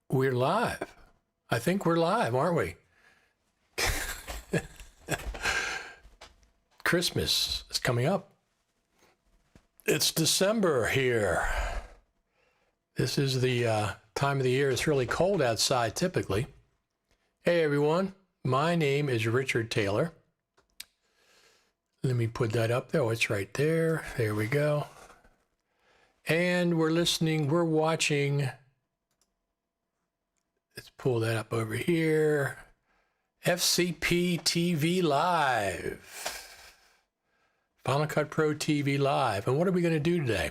We're live. I think we're live, aren't we? Christmas is coming up. It's December here. This is the time of the year. It's really cold outside typically. Hey everyone, my name is Richard Taylor. Let me put that up there. Oh, it's right there. There we go. And we're watching Let's pull that up over here. FCP TV Live. Final Cut Pro TV Live. And what are we going to do today?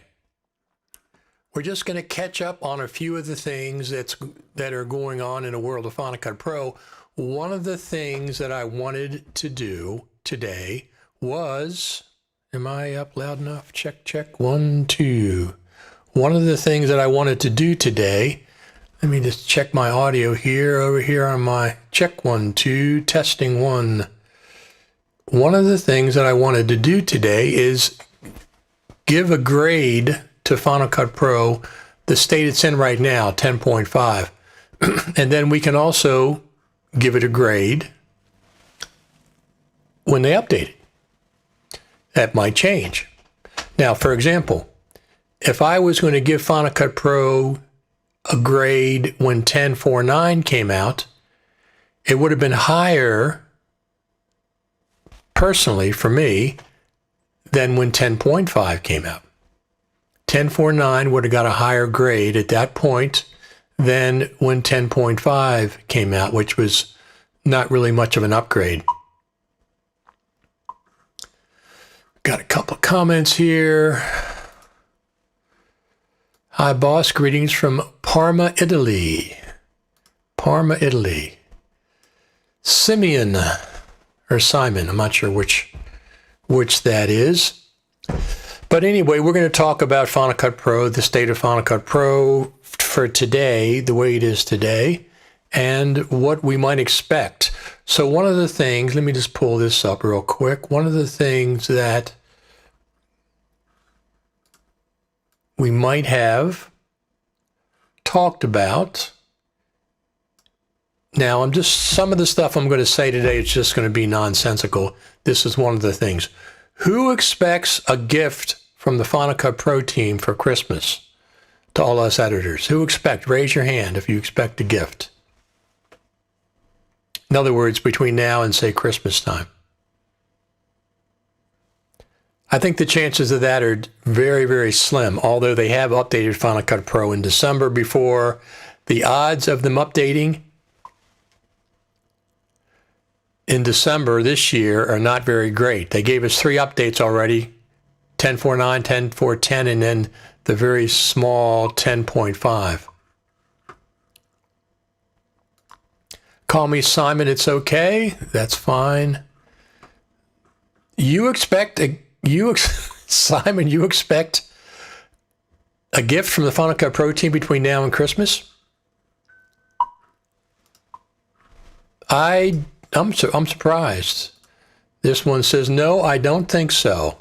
We're just going to catch up on a few of the things that are going on in the world of Final Cut Pro. One of the things that I wanted to do today was, am I up loud enough? Check, check, 1, 2. One of the things that I wanted to do today, let me just check my audio here, over here on my check, 1, 2, testing 1. One of the things that I wanted to do today is give a grade to Final Cut Pro, the state it's in right now, 10.5. And then we can also give it a grade when they update it. That might change. Now, for example, if I was going to give Final Cut Pro a grade when 10.4.9 came out, it would have been higher, personally, for me, than when 10.5 came out. 10.4.9 would have got a higher grade at that point than when 10.5 came out, which was not really much of an upgrade. Got a couple comments here. Hi, boss. Greetings from Parma, Italy. Parma, Italy. Simeon, or Simon, I'm not sure which that is. But anyway, we're going to talk about Final Cut Pro, the state of Final Cut Pro for today, the way it is today, and what we might expect. So one of the things, let me just pull this up real quick. One of the things that we might have talked about. Now, some of the stuff I'm going to say today, it's just going to be nonsensical. This is one of the things. Who expects a gift from the Final Cut Pro team for Christmas? To all us editors, who expect? Raise your hand if you expect a gift. In other words, between now and, say, Christmas time. I think the chances of that are very, very slim, although they have updated Final Cut Pro in December before. The odds of them updating in December this year are not very great. They gave us 3 updates already, 10.4.9, 10.4.10, and then the very small 10.5. Call me Simon, it's okay. That's fine. Simon, you expect a gift from the Final Cut Pro team between now and Christmas? I'm surprised. This one says, no, I don't think so.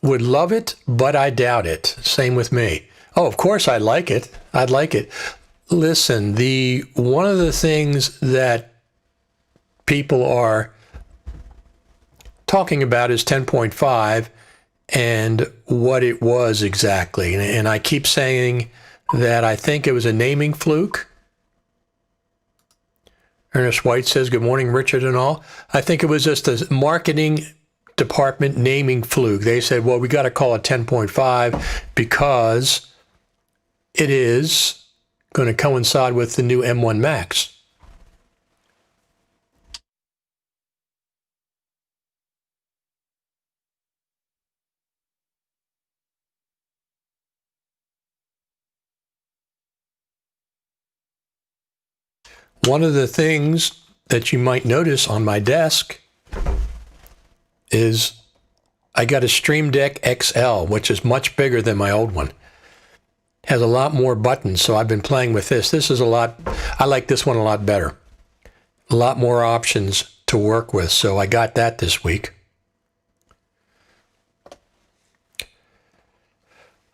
Would love it, but I doubt it. Same with me. Oh, of course I'd like it. I'd like it. Listen, one of the things that people are talking about is 10.5 and what it was exactly. And I keep saying that I think it was a naming fluke. Ernest White says, good morning, Richard and all. I think it was just a marketing department naming fluke. They said, well, we got to call it 10.5 because it is going to coincide with the new M1 Max. One of the things that you might notice on my desk is I got a Stream Deck XL, which is much bigger than my old one. Has a lot more buttons, so I've been playing with this. I like this one a lot better. A lot more options to work with, so I got that this week.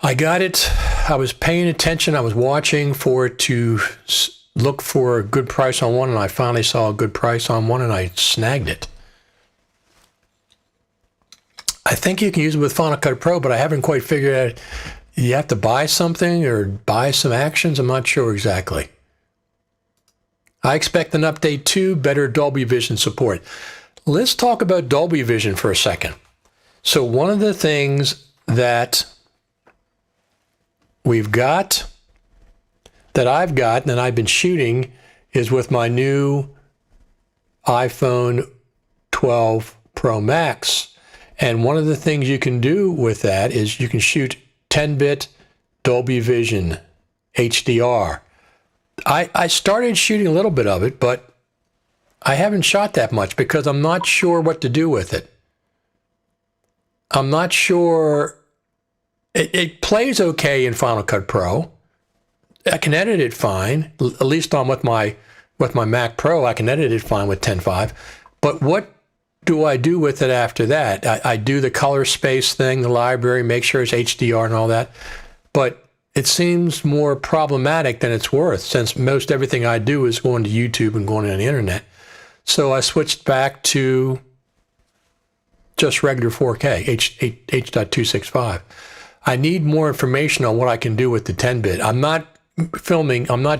I got it. I was paying attention. I was watching for it to look for a good price on one, and I finally saw a good price on one, and I snagged it. I think you can use it with Final Cut Pro, but I haven't quite figured out. You have to buy something or buy some actions. I'm not sure exactly. I expect an update too, better Dolby Vision support. Let's talk about Dolby Vision for a second. So one of the things that we've got, that I've got, and I've been shooting, is with my new iPhone 12 Pro Max. And one of the things you can do with that is you can shoot 10-bit Dolby Vision HDR. I started shooting a little bit of it, but I haven't shot that much because I'm not sure what to do with it. I'm not sure. It plays okay in Final Cut Pro. I can edit it fine, at least on with my Mac Pro. I can edit it fine with 10.5. But what do I do with it after that? I do the color space thing, the library, make sure it's HDR and all that. But it seems more problematic than it's worth, since most everything I do is going to YouTube and going on the internet. So I switched back to just regular 4K, H.265. I need more information on what I can do with the 10-bit. I'm not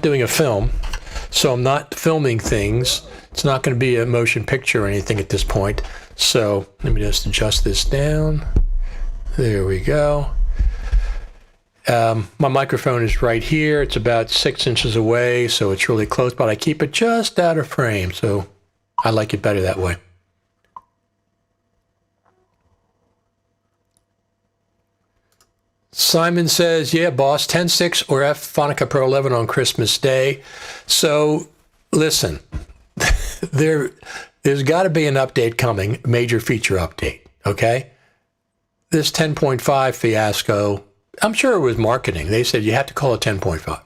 doing a film, so I'm not filming things. It's not going to be a motion picture or anything at this point. So let me just adjust this down. There we go. My microphone is right here. It's about 6 inches away, so it's really close, but I keep it just out of frame, so I like it better that way. Simon says, yeah, boss, 10.6 or F Final Cut Pro 11 on Christmas Day. So listen, there's got to be an update coming, major feature update, okay? This 10.5 fiasco, I'm sure it was marketing. They said you have to call it 10.5.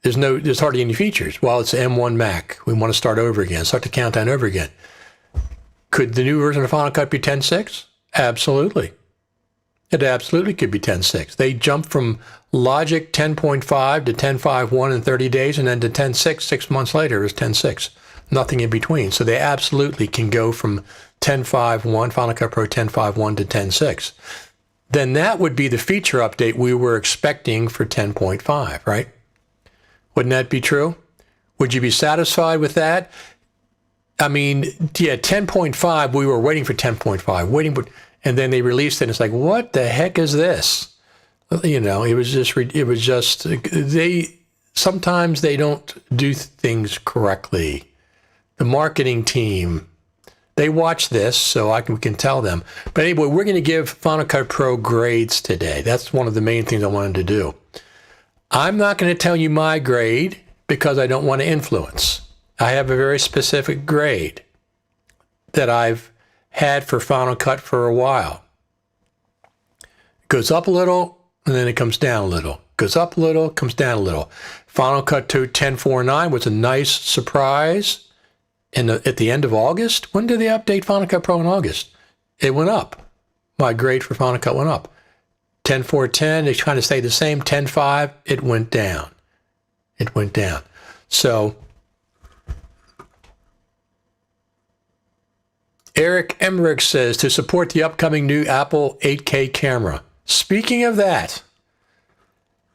There's hardly any features. Well, it's an M1 Mac. We want to start over again, start the countdown over again. Could the new version of Final Cut be 10.6? Absolutely. It absolutely could be 10.6. They jumped from Logic 10.5 to 10.5.1 in 30 days, and then to 10.6 6 months later is 10.6. Nothing in between. So they absolutely can go from 10.5.1, Final Cut Pro 10.5.1 to 10.6. Then that would be the feature update we were expecting for 10.5, right? Wouldn't that be true? Would you be satisfied with that? I mean, yeah, 10.5, we were waiting for 10.5, and then they released it, and it's like, what the heck is this? You know, sometimes they don't do things correctly. The marketing team, they watch this, so we can tell them. But anyway, we're going to give Final Cut Pro grades today. That's one of the main things I wanted to do. I'm not going to tell you my grade because I don't want to influence. I have a very specific grade that I've had for Final Cut for a while. It goes up a little, and then it comes down a little. Goes up a little, comes down a little. Final Cut to 10.4.9 was a nice surprise. At the end of August, when did they update Final Cut Pro in August? It went up. My grade for Final Cut went up. 10.4.10, they kind of stayed the same. 10.5, it went down. It went down. So Eric Emmerich says, to support the upcoming new Apple 8K camera. Speaking of that,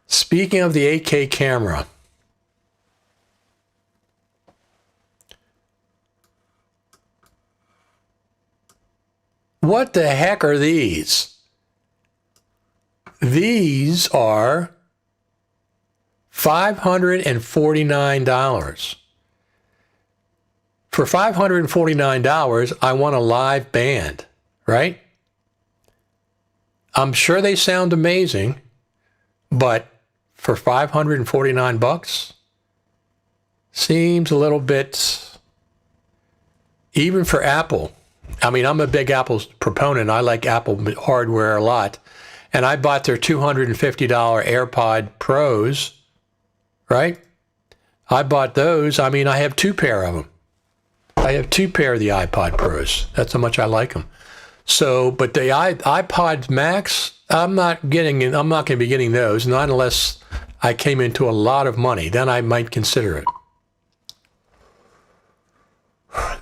speaking of the 8K camera, what the heck are these? These are $549. For $549, I want a live band, right? I'm sure they sound amazing, but for $549, seems a little bit, even for Apple. I mean, I'm a big Apple proponent. I like Apple hardware a lot. And I bought their $250 AirPod Pros, right? I bought those. I mean, I have 2 pair of them. I have 2 pair of the iPod Pros. That's how much I like them. So, but the iPod Max, I'm not going to be getting those, not unless I came into a lot of money. Then I might consider it.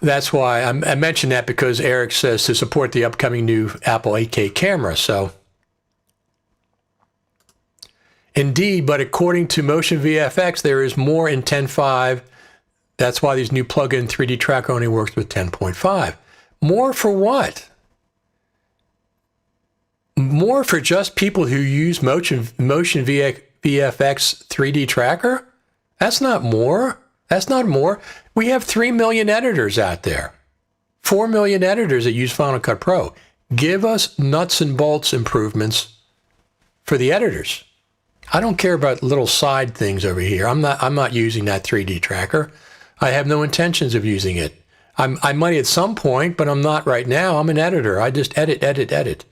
That's why I mentioned that, because Eric says to support the upcoming new Apple 8K camera. So, indeed, but according to Motion VFX, there is more in 10.5. That's why these new plug-in 3D tracker only works with 10.5. More for what? More for just people who use Motion VFX 3D tracker? That's not more. That's not more. We have 3 million editors out there. 4 million editors that use Final Cut Pro. Give us nuts and bolts improvements for the editors. I don't care about little side things over here. I'm not using that 3D tracker. I have no intentions of using it. I might at some point, but I'm not right now. I'm an editor. I just edit.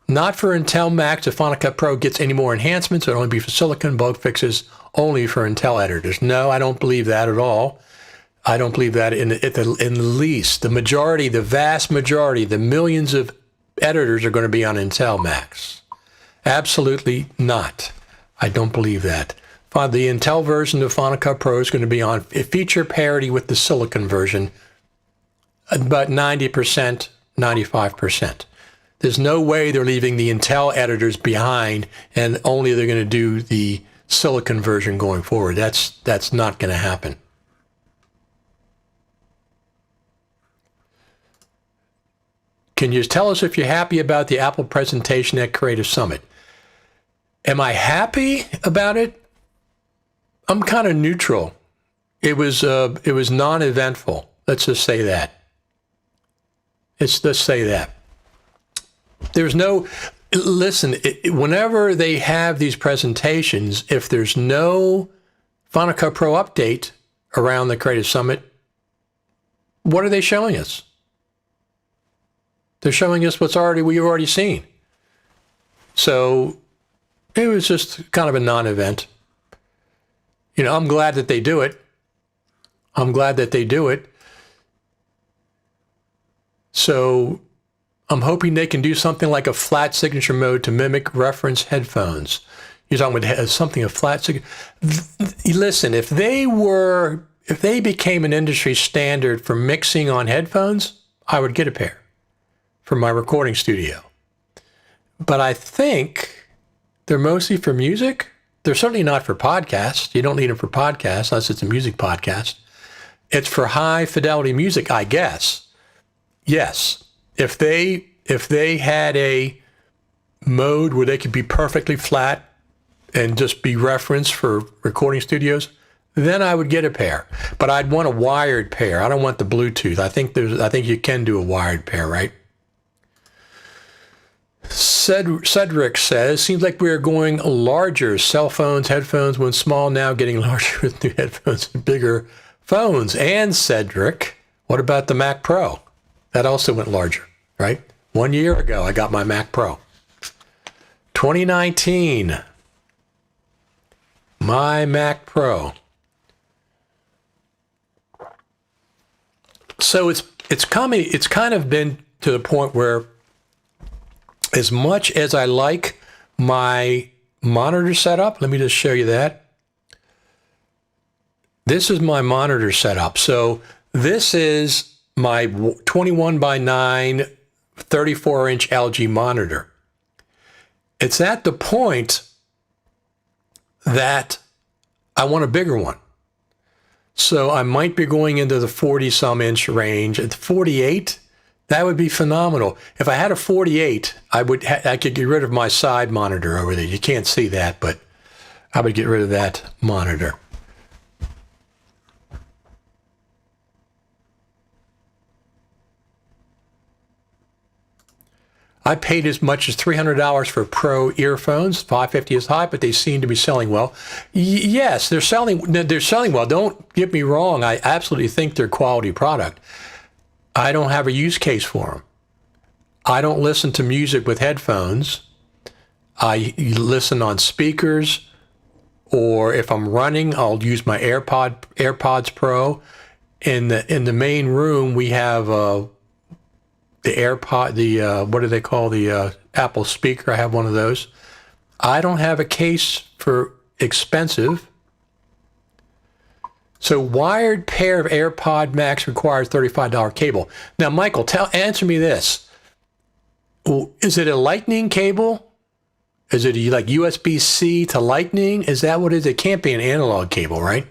Not for Intel Macs. If Final Cut Pro gets any more enhancements, it'll only be for silicon bug fixes, only for Intel editors. No, I don't believe that at all. I don't believe that in the least. The majority, the vast majority, the millions of editors are going to be on Intel Macs. Absolutely not. I don't believe that. The Intel version of Final Cut Pro is going to be on feature parity with the silicon version, about 90%, 95%. There's no way they're leaving the Intel editors behind and only they're going to do the silicon version going forward. That's not going to happen. Can you tell us if you're happy about the Apple presentation at Creative Summit? Am I happy about it? I'm kind of neutral. It was non-eventful. Let's just say that. Let's say that. There's no, listen, whenever they have these presentations, if there's no Final Cut Pro update around the Creative Summit, what are they showing us? They're showing us we've already seen. So it was just kind of a non-event. You know, I'm glad that they do it. So I'm hoping they can do something like a flat signature mode to mimic reference headphones. You're talking about something a flat signature. Listen, if they became an industry standard for mixing on headphones, I would get a pair for my recording studio. But I think they're mostly for music. They're certainly not for podcasts. You don't need them for podcasts unless it's a music podcast. It's for high fidelity music, I guess. Yes. If they had a mode where they could be perfectly flat and just be referenced for recording studios, then I would get a pair. But I'd want a wired pair. I don't want the Bluetooth. I think you can do a wired pair, right? Cedric says, seems like we're going larger. Cell phones, headphones went small, now getting larger with new headphones and bigger phones. And Cedric, what about the Mac Pro? That also went larger, right? 1 year ago, I got my Mac Pro. 2019, my Mac Pro. So it's kind of been to the point where as much as I like my monitor setup, let me just show you that. This is my monitor setup. So this is my 21 by 9, 34-inch LG monitor. It's at the point that I want a bigger one. So I might be going into the 40-some inch range. At 48, that would be phenomenal. If I had a 48, I could get rid of my side monitor over there. You can't see that, but I would get rid of that monitor. I paid as much as $300 for Pro earphones. $550 is high, but they seem to be selling well. Yes, they're selling well. Don't get me wrong. I absolutely think they're quality product. I don't have a use case for them. I don't listen to music with headphones. I listen on speakers, or if I'm running, I'll use my AirPods Pro. In the main room, we have the AirPod, what do they call the Apple speaker? I have one of those. I don't have a case for expensive. So wired pair of AirPod Max requires $35 cable. Now, Michael, answer me this. Is it a lightning cable? Is it like USB-C to lightning? Is that what it is? It can't be an analog cable, right?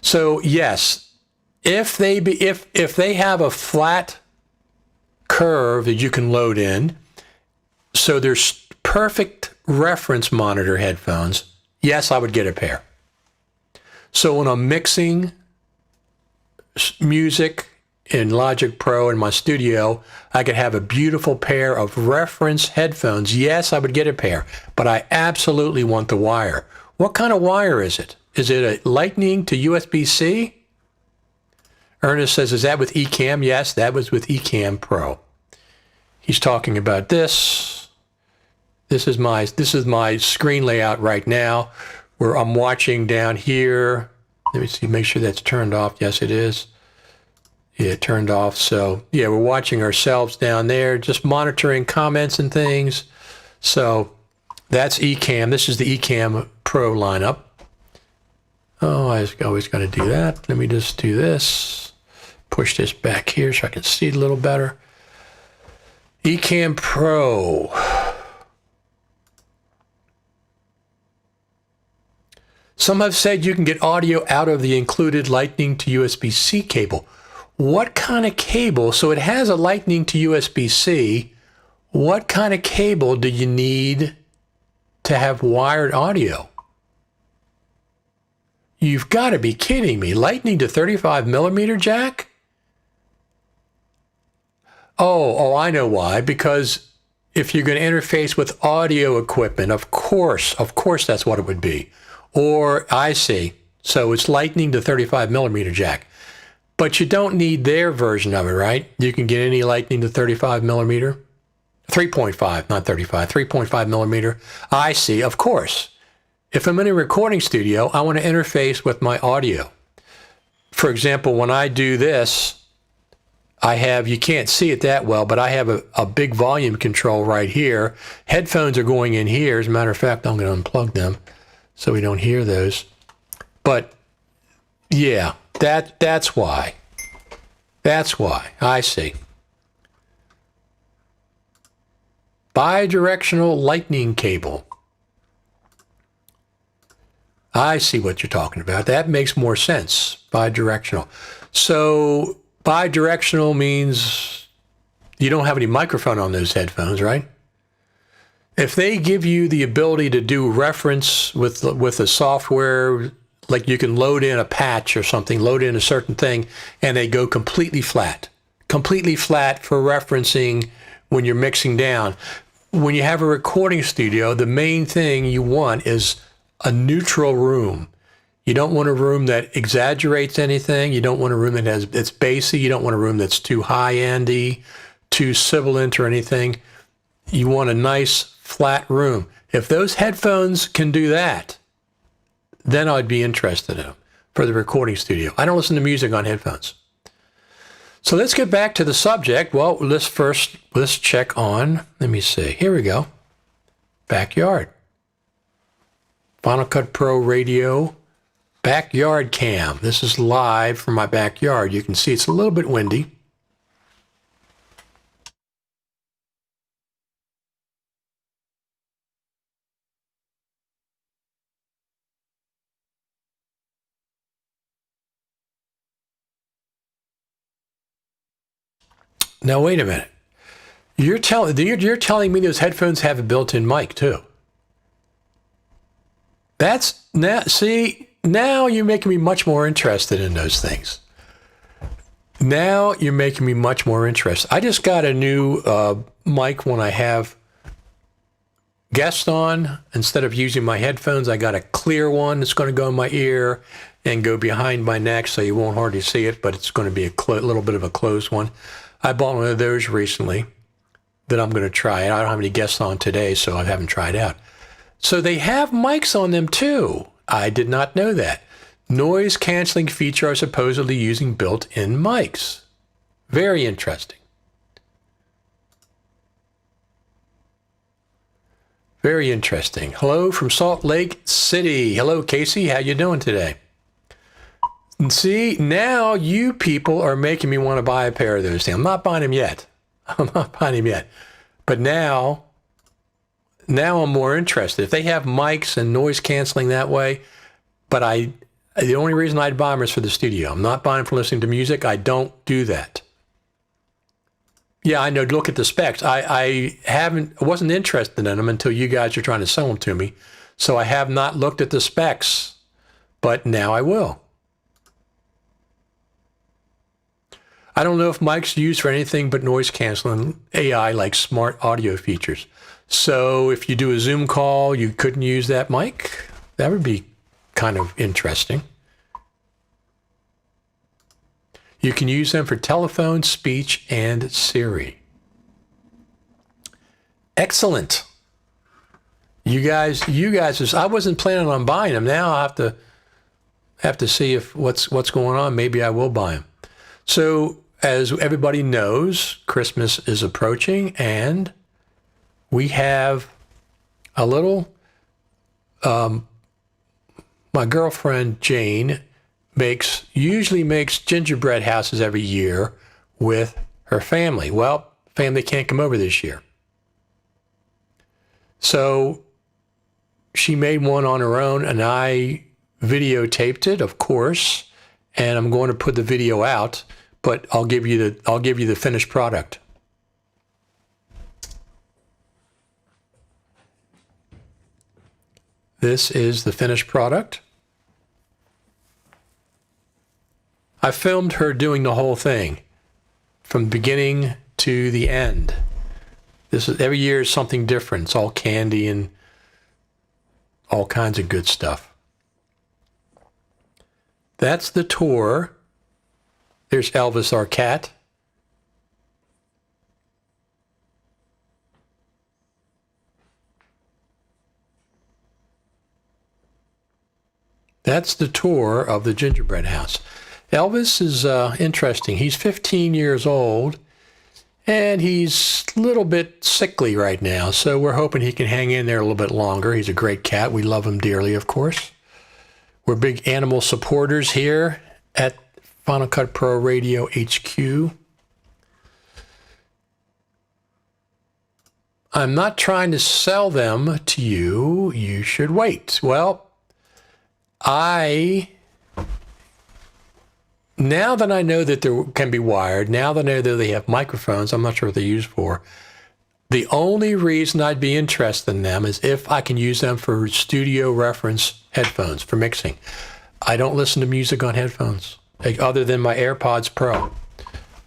So yes, if they have a flat curve that you can load in, so there's perfect reference monitor headphones, yes, I would get a pair. So when I'm mixing music in Logic Pro in my studio, I could have a beautiful pair of reference headphones. Yes, I would get a pair, but I absolutely want the wire. What kind of wire is it? Is it a Lightning to USB-C? Ernest says, is that with Ecamm? Yes, that was with Ecamm Pro. He's talking about this. This is my screen layout right now, where I'm watching down here. Let me see, make sure that's turned off. Yes, it is. Yeah, it turned off. So yeah, we're watching ourselves down there, just monitoring comments and things. So that's Ecamm. This is the Ecamm Pro lineup. Oh, I was always going to do that. Let me just do this. Push this back here so I can see it a little better. Ecamm Pro. Some have said you can get audio out of the included Lightning to USB-C cable. What kind of cable? So it has a Lightning to USB-C. What kind of cable do you need to have wired audio? You've got to be kidding me. Lightning to 35 millimeter jack? Oh, I know why. Because if you're going to interface with audio equipment, of course that's what it would be. Or I see. So it's Lightning to 35 millimeter jack. But you don't need their version of it, right? You can get any Lightning to 35 millimeter. 3.5, not 35, 3.5 millimeter. I see, of course. If I'm in a recording studio, I want to interface with my audio. For example, when I do this, I have, you can't see it that well, but I have a big volume control right here. Headphones are going in here. As a matter of fact, I'm going to unplug them so we don't hear those. But yeah, that's why. That's why. I see. Bidirectional lightning cable. I see what you're talking about. That makes more sense. Bidirectional. So bidirectional means you don't have any microphone on those headphones, right? If they give you the ability to do reference with the software, like you can load in a patch or something, load in a certain thing, and they go completely flat for referencing when you're mixing down. When you have a recording studio, the main thing you want is a neutral room. You don't want a room that exaggerates anything. You don't want a room that's bassy. You don't want a room that's too high-endy, too sibilant or anything. You want a nice flat room. If those headphones can do that, then I'd be interested in them for the recording studio. I don't listen to music on headphones. So let's get back to the subject. Well, let's check on, let me see. Here we go. Backyard. Final Cut Pro Radio. Backyard cam. This is live from my backyard. You can see it's a little bit windy. Now, wait a minute. You're telling me those headphones have a built-in mic too. Now you're making me much more interested in those things. Now you're making me much more interested. I just got a new mic when I have guests on. Instead of using my headphones, I got a clear one that's going to go in my ear and go behind my neck so you won't hardly see it, but it's going to be a little bit of a closed one. I bought one of those recently that I'm going to try. I don't have any guests on today, so I haven't tried out. So they have mics on them too. I did not know that. Noise canceling feature are supposedly using built-in mics. Very interesting. Very interesting. Hello from Salt Lake City. Hello, Casey. How you doing today? And see, now you people are making me want to buy a pair of those things. I'm not buying them yet. But now I'm more interested. If they have mics and noise canceling that way, but the only reason I'd buy them is for the studio. I'm not buying them for listening to music. I don't do that. Yeah, I know. Look at the specs. I wasn't interested in them until you guys are trying to sell them to me. So I have not looked at the specs. but now I will. I don't know if mic's used for anything but noise canceling AI like smart audio features. So if you do a Zoom call, you couldn't use that mic? That would be kind of interesting. You can use them for telephone, speech, and Siri. Excellent. You guys, I wasn't planning on buying them. Now I have to see if what's going on. Maybe I will buy them. So as everybody knows, Christmas is approaching, and we have a little, my girlfriend Jane usually makes gingerbread houses every year with her family. Well, family can't come over this year. So she made one on her own, and I videotaped it, of course, and I'm going to put the video out, but I'll give you the finished product. This is the finished product. I filmed her doing the whole thing from beginning to the end. Every year is something different. It's all candy and all kinds of good stuff. That's the tour. There's Elvis, our cat. That's the tour of the gingerbread house. Elvis is interesting. He's 15 years old, and he's a little bit sickly right now, so we're hoping he can hang in there a little bit longer. He's a great cat. We love him dearly, of course. We're big animal supporters here at Final Cut Pro Radio HQ. I'm not trying to sell them to you. You should wait. Well, now that I know that they can be wired, now that I know that they have microphones, I'm not sure what they're used for. The only reason I'd be interested in them is if I can use them for studio reference headphones for mixing. I don't listen to music on headphones, other than my AirPods Pro.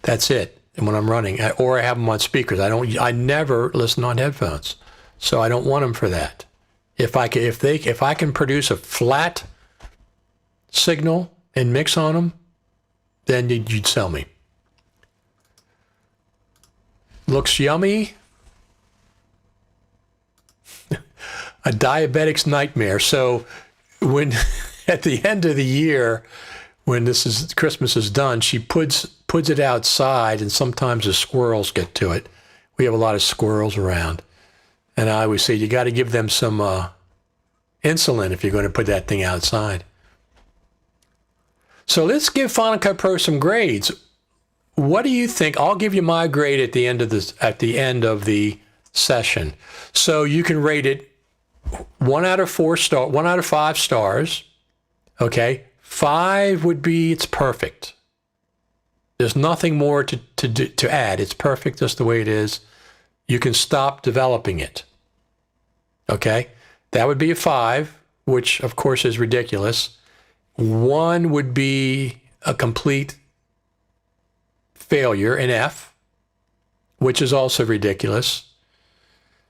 That's it. And when I'm running, or I have them on speakers. I never listen on headphones, so I don't want them for that. If I can produce a flat signal and mix on them, then you'd sell me. Looks yummy. A diabetic's nightmare. So when at the end of the year, when Christmas is done, she puts it outside, and sometimes the squirrels get to it. We have a lot of squirrels around, and I always say you got to give them some insulin if you're going to put that thing outside. So let's give Final Cut Pro some grades. What do you think? I'll give you my grade at the end of the session. So you can rate it 1 out of 5 stars. Okay, 5 would be it's perfect. There's nothing more to add. It's perfect just the way it is. You can stop developing it. Okay, that would be a 5, which of course is ridiculous. 1 would be a complete failure, an F, which is also ridiculous.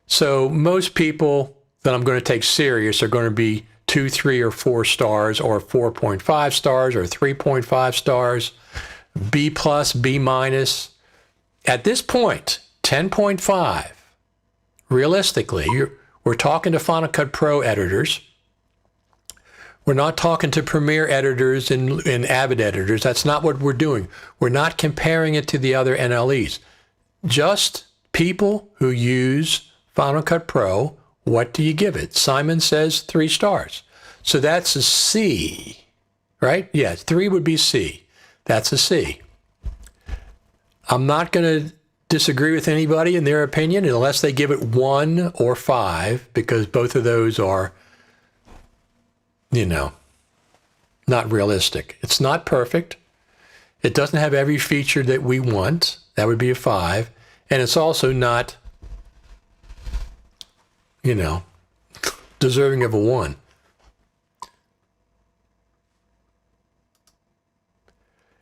So most people that I'm going to take serious are going to be 2, 3, or 4 stars, or 4.5 stars, or 3.5 stars, B plus, B minus. At this point, 10.5. Realistically, we're talking to Final Cut Pro editors. We're not talking to Premiere editors and Avid editors. That's not what we're doing. We're not comparing it to the other NLEs. Just people who use Final Cut Pro, what do you give it? Simon says 3 stars. So that's a C, right? Yeah, 3 would be C. That's a C. I'm not going to disagree with anybody in their opinion unless they give it 1 or 5, because both of those are, not realistic. It's not perfect. It doesn't have every feature that we want. That would be a 5. And it's also not, deserving of a 1.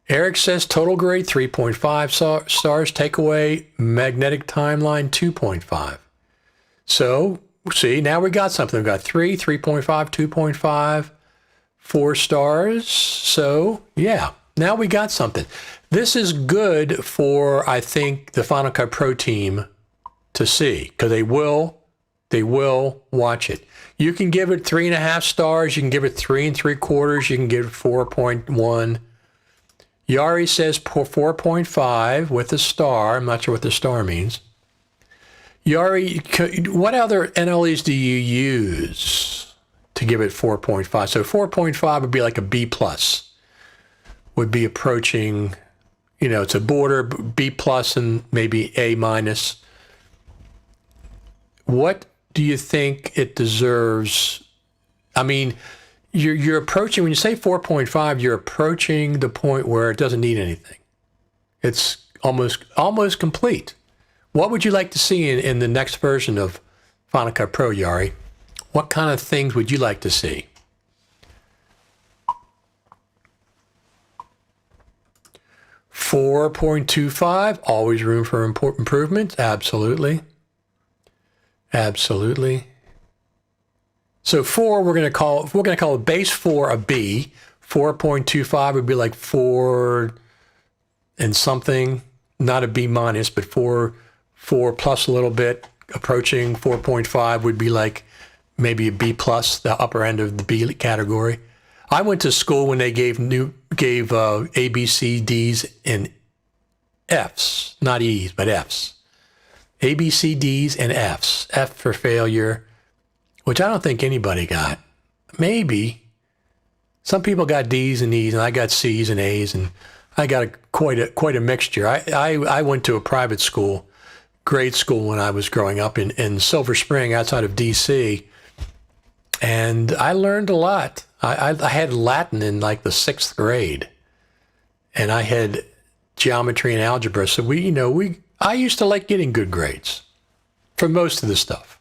Eric says total grade 3.5 stars, takeaway magnetic timeline 2.5. So, see, now we got something. We've got 3, 3.5, 2.5, 4 stars. So, yeah, now we got something. This is good for, I think, the Final Cut Pro team to see, because they will watch it. You can give it 3.5 stars. You can give it 3 3/4. You can give it 4.1. Yari says 4.5 with a star. I'm not sure what the star means. Yari, what other NLEs do you use to give it 4.5? So 4.5 would be like a B plus. Would be approaching, you know, it's a border B plus and maybe A minus. What do you think it deserves? I mean, you're approaching, when you say 4.5, you're approaching the point where it doesn't need anything. It's almost complete. What would you like to see in the next version of Final Cut Pro, Yari? What kind of things would you like to see? $4.25, always room for improvement. Absolutely. Absolutely. So 4, we're going to call base 4 a B. 4.25 would be like 4 and something, not a B minus, but 4 plus a little bit. Approaching 4.5 would be like maybe a B plus, the upper end of the B category. I went to school when they gave A, B, C, D's, and F's, not E's, but F's. A, B, C, D's, and F's. F for failure, which I don't think anybody got. Maybe. Some people got D's and E's, and I got C's and A's, and I got quite a mixture. I went to a private school, grade school, when I was growing up in Silver Spring outside of D.C., and I learned a lot. I had Latin in like the 6th grade, and I had geometry and algebra. So I used to like getting good grades for most of the stuff.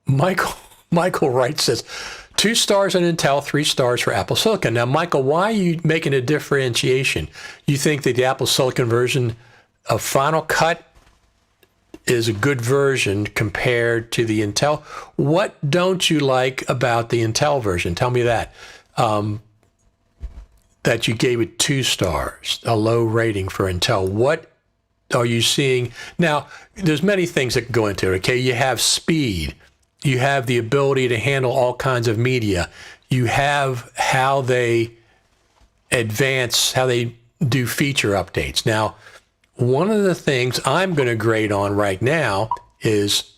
Michael Wright says 2 stars on Intel, 3 stars for Apple Silicon. Now, Michael, why are you making a differentiation? You think that the Apple Silicon version of Final Cut is a good version compared to the Intel? What don't you like about the Intel version? Tell me that. That you gave it 2 stars, a low rating for Intel. What are you seeing? Now, there's many things that go into it, okay? You have speed. You have the ability to handle all kinds of media. You have how they advance, how they do feature updates. Now, one of the things I'm going to grade on right now is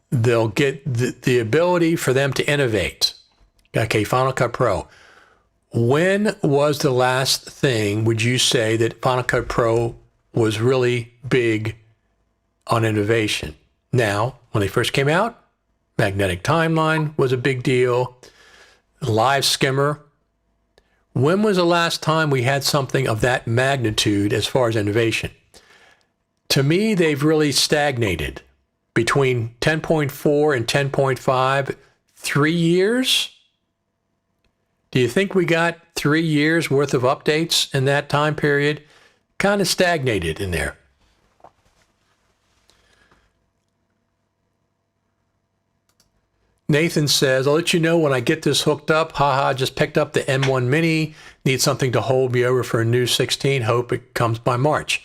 they'll get the ability for them to innovate. Okay, Final Cut Pro. When was the last thing, would you say, that Final Cut Pro was really big on innovation? Now, when they first came out, magnetic timeline was a big deal. Live skimmer. When was the last time we had something of that magnitude as far as innovation? To me, they've really stagnated between 10.4 and 10.5, 3 years. Do you think we got 3 years worth of updates in that time period? Kind of stagnated in there. Nathan says, I'll let you know when I get this hooked up. Haha, just picked up the M1 Mini. Need something to hold me over for a new 16. Hope it comes by March.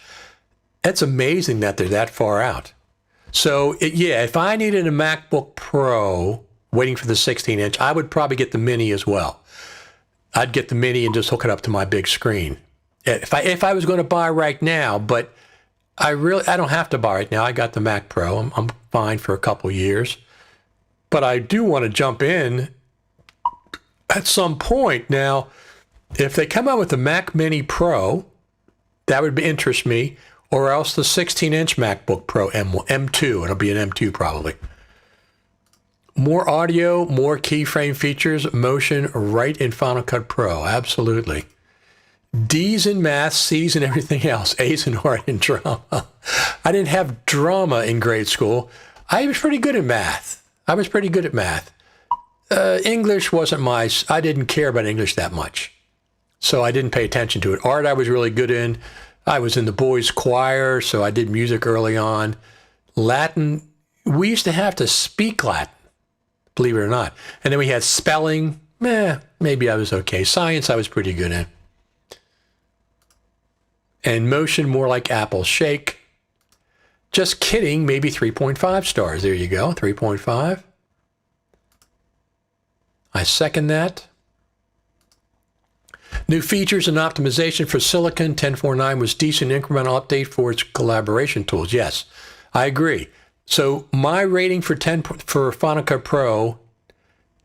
It's amazing that they're that far out. So, if I needed a MacBook Pro waiting for the 16-inch, I would probably get the Mini as well. I'd get the Mini and just hook it up to my big screen. If I was going to buy right now, but I don't have to buy right now. I got the Mac Pro. I'm fine for a couple years. But I do want to jump in at some point. Now, if they come out with the Mac Mini Pro, that would interest me, or else the 16-inch MacBook Pro M2. It'll be an M2 probably. More audio, more keyframe features, motion right in Final Cut Pro. Absolutely. D's in math, C's in everything else, A's in art and drama. I didn't have drama in grade school. I was pretty good at math. English wasn't I didn't care about English that much. So I didn't pay attention to it. Art I was really good in. I was in the boys' choir, so I did music early on. Latin, we used to have to speak Latin, believe it or not. And then we had spelling. Maybe I was okay. Science I was pretty good in. And motion, more like Apple. Shake, just kidding, maybe 3.5 stars. There you go, 3.5. I second that. New features and optimization for Silicon 10.4.9 was decent incremental update for its collaboration tools. Yes, I agree. So my rating for Final Cut Pro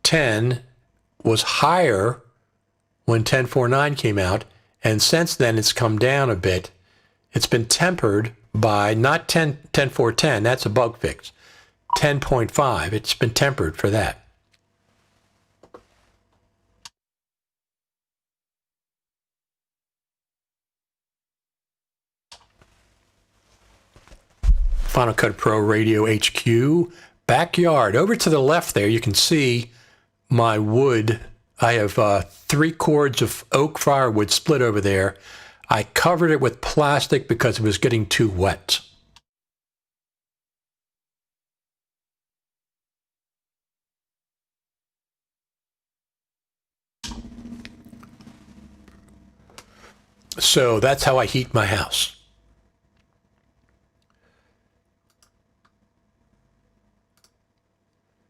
10 was higher when 10.4.9 came out, and since then it's come down a bit. It's been tempered by not 10.4.10, that's a bug fix. 10.5, it's been tempered for that. Final Cut Pro Radio HQ, backyard. Over to the left there, you can see my wood. I have 3 cords of oak firewood split over there. I covered it with plastic because it was getting too wet. So that's how I heat my house.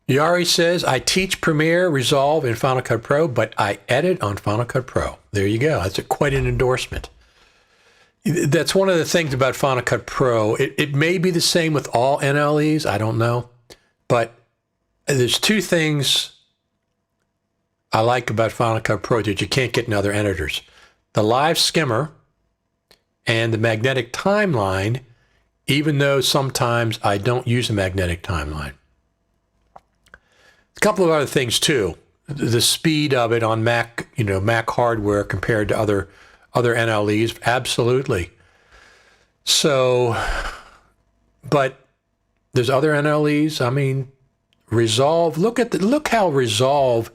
Yari says, I teach Premiere, Resolve, and Final Cut Pro, but I edit on Final Cut Pro. There you go. That's quite an endorsement. That's one of the things about Final Cut Pro. It may be the same with all NLEs. I don't know. But there's 2 things I like about Final Cut Pro that you can't get in other editors. The live skimmer and the magnetic timeline, even though sometimes I don't use a magnetic timeline. A couple of other things too. The speed of it on Mac, Mac hardware compared to other NLEs, absolutely. So, but there's other NLEs. I mean, Resolve. Look how Resolve.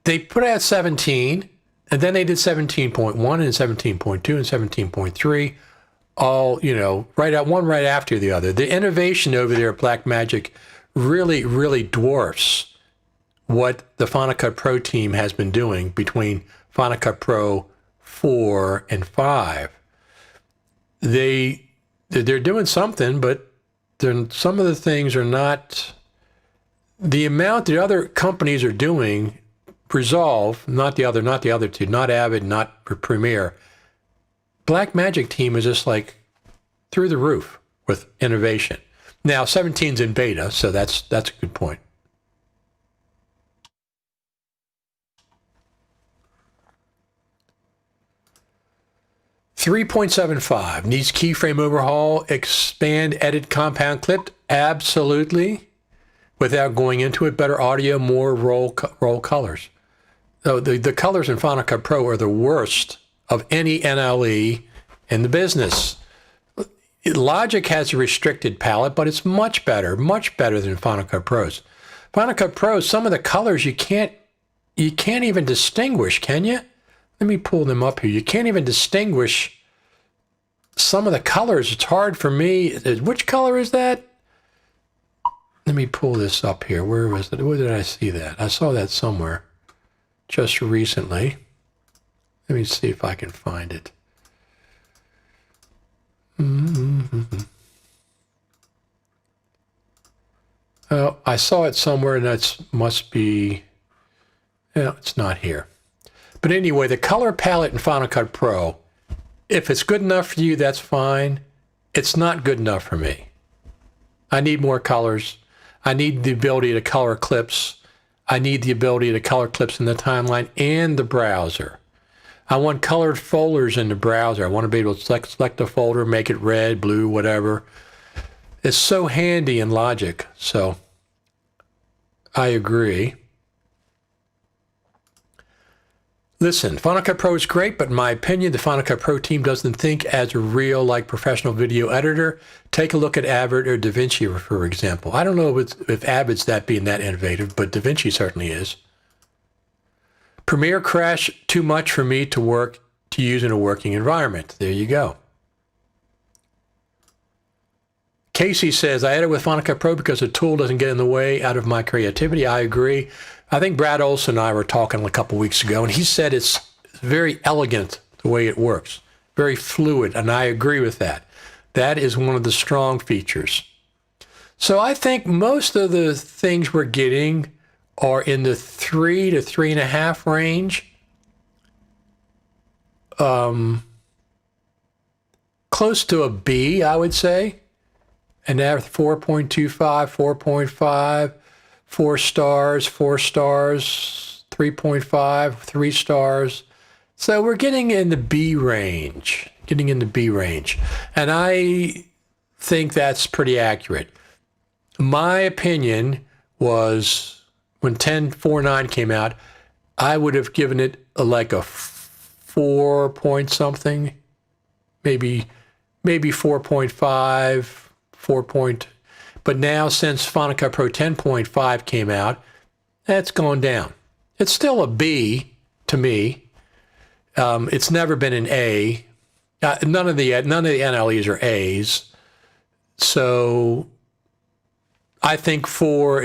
They put out 17, and then they did 17.1 and 17.2 and 17.3, all right after the other. The innovation over there at Blackmagic really, really dwarfs what the Final Cut Pro team has been doing between Final Cut Pro 4 and 5. They're doing something, but some of the things are not the amount the other companies are doing. Resolve, not the other 2, not Avid, not Premiere. Blackmagic team is just like through the roof with innovation. Now, 17's in beta, so that's a good point. $3.75 needs keyframe overhaul, expand, edit, compound clipped. Absolutely. Without going into it, better audio, more roll colors. So the colors in Final Cut Pro are the worst of any NLE in the business. Logic has a restricted palette, but it's much better than Final Cut Pro's. Final Cut Pro, some of the colors you can't even distinguish, can you? Let me pull them up here. You can't even distinguish some of the colors. It's hard for me. Which color is that? Let me pull this up here. Where was it? Where did I see that? I saw that somewhere just recently. Let me see if I can find it. Oh, I saw it somewhere, and that must be, it's not here. But anyway, the color palette in Final Cut Pro, if it's good enough for you, that's fine. It's not good enough for me. I need more colors. I need the ability to color clips. I need the ability to color clips in the timeline and the browser. I want colored folders in the browser. I want to be able to select a folder, make it red, blue, whatever. It's so handy in Logic, so I agree. Listen, Final Cut Pro is great, but in my opinion, the Final Cut Pro team doesn't think as a real, like, professional video editor. Take a look at Avid or DaVinci, for example. I don't know if Avid's being that innovative, but DaVinci certainly is. Premiere crashed too much for me to use in a working environment. There you go. Casey says, I edit with Final Cut Pro because the tool doesn't get in the way out of my creativity. I agree. I think Brad Olson and I were talking a couple weeks ago, and he said it's very elegant the way it works, very fluid, and I agree with that. That is one of the strong features. So I think most of the things we're getting are in the 3 to 3.5 range. Close to a B, I would say. And now 4.25, 4.5, 4 stars, 4 stars, 3.5, 3 stars. So we're getting in the B range, And I think that's pretty accurate. My opinion was when 10.49 came out, I would have given it like a 4 point something, maybe 4.5, 4 point. But now since Final Cut Pro 10.5 came out, that's gone down. It's still a B to me. It's never been an A. None of the NLEs are A's. So I think 4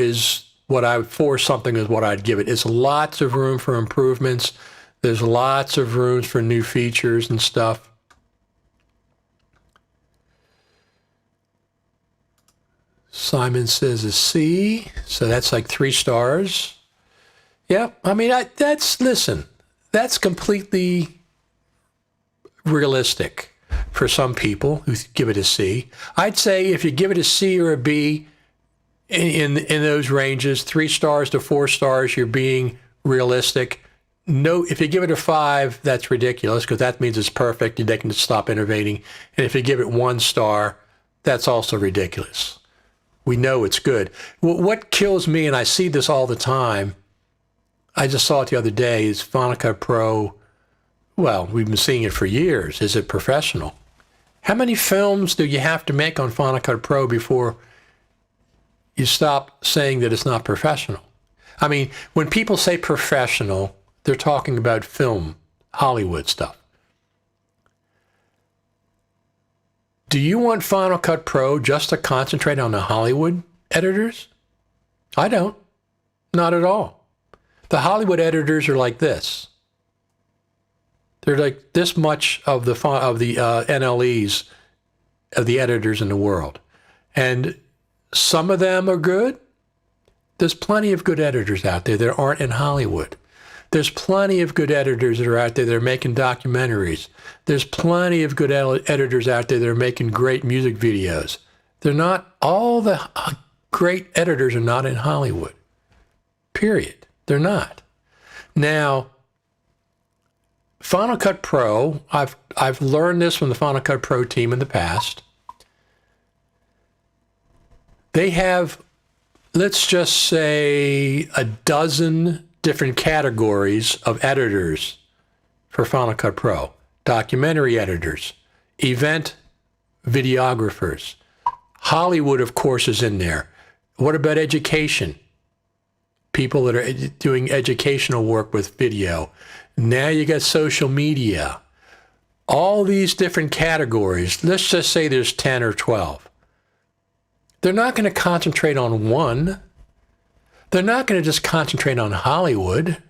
something is what I'd give it. It's lots of room for improvements. There's lots of rooms for new features and stuff. Simon says a C, so that's like 3 stars. Yeah, I mean, that's completely realistic for some people who give it a C. I'd say if you give it a C or a B in those ranges, 3 stars to 4 stars, you're being realistic. No, if you give it a 5, that's ridiculous because that means it's perfect. They can stop innovating. And if you give it 1 star, that's also ridiculous. We know it's good. What kills me, and I see this all the time, I just saw it the other day, is Final Cut Pro. Well, we've been seeing it for years. Is it professional? How many films do you have to make on Final Cut Pro before you stop saying that it's not professional? I mean, when people say professional, they're talking about film, Hollywood stuff. Do you want Final Cut Pro just to concentrate on the Hollywood editors? I don't. Not at all. The Hollywood editors are like this. They're like this much of the NLEs of the editors in the world. And some of them are good. There's plenty of good editors out there that aren't in Hollywood. There's plenty of good editors that are out there that are making documentaries. There's plenty of good editors out there that are making great music videos. They're not, all the great editors are not in Hollywood. Period. They're not. Now, Final Cut Pro, I've learned this from the Final Cut Pro team in the past. They have, let's just say, a dozen different categories of editors for Final Cut Pro. Documentary editors, event videographers. Hollywood, of course, is in there. What about education? People that are doing educational work with video. Now you got social media. All these different categories. Let's just say there's 10 or 12. They're not going to concentrate on one. They're not going to just concentrate on Hollywood.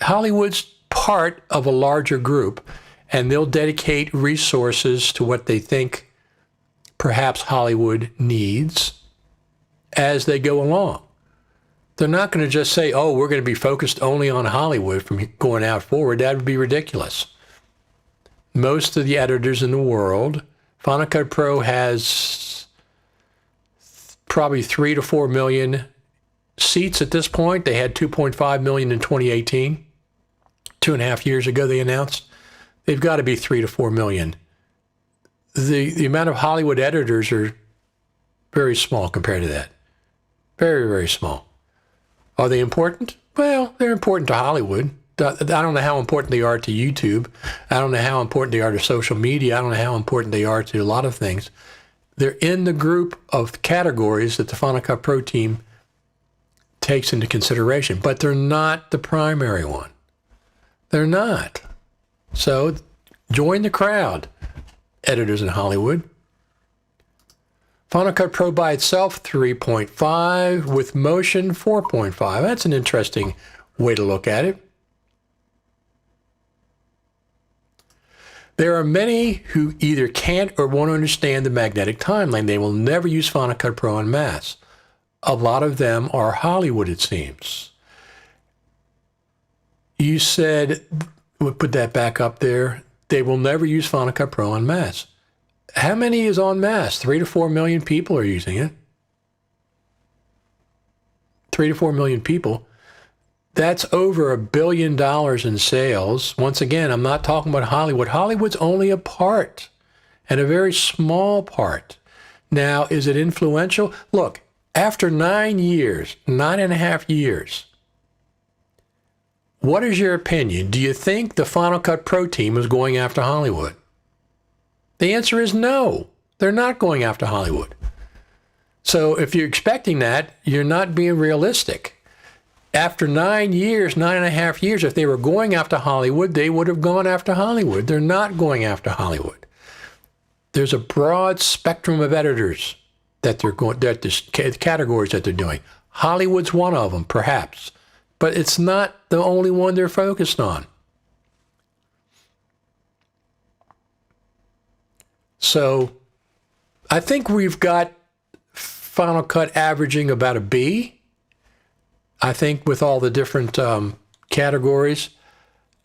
Hollywood's part of a larger group, and they'll dedicate resources to what they think perhaps Hollywood needs as they go along. They're not going to just say, oh, we're going to be focused only on Hollywood from going out forward. That would be ridiculous. Most of the editors in the world, Final Cut Pro has probably 3 to 4 million seats at this point. They had 2.5 million in 2018. 2.5 years ago, they announced. They've got to be 3 to 4 million. The amount of Hollywood editors are very small compared to that. Very, very small. Are they important? Well, they're important to Hollywood. don't know how important they are to YouTube. I don't know how important they are to social media. I don't know how important they are to a lot of things. They're in the group of categories that the Final Cut Pro team takes into consideration, but they're not the primary one. They're not. So join the crowd, editors in Hollywood. Final Cut Pro by itself, 3.5. With motion, 4.5. That's an interesting way to look at it. There are many who either can't or won't understand the magnetic timeline. They will never use Final Cut Pro en masse. A lot of them are Hollywood, it seems. You said, we'll put that back up there, they will never use Final Cut Pro en masse. How many is en masse? 3 to 4 million people are using it. 3 to 4 million people. That's over $1 billion in sales. Once again, I'm not talking about Hollywood. Hollywood's only a part, and a very small part. Now, is it influential? Look, after 9 years, 9.5 years, what is your opinion? Do you think the Final Cut Pro team is going after Hollywood? The answer is no. They're not going after Hollywood. So if you're expecting that, you're not being realistic. After 9 years, 9.5 years, if they were going after Hollywood, they would have gone after Hollywood. They're not going after Hollywood. There's a broad spectrum of editors that they're going, that there's categories that they're doing. Hollywood's one of them, perhaps, but it's not the only one they're focused on. So I think we've got Final Cut averaging about a B. I think with all the different categories.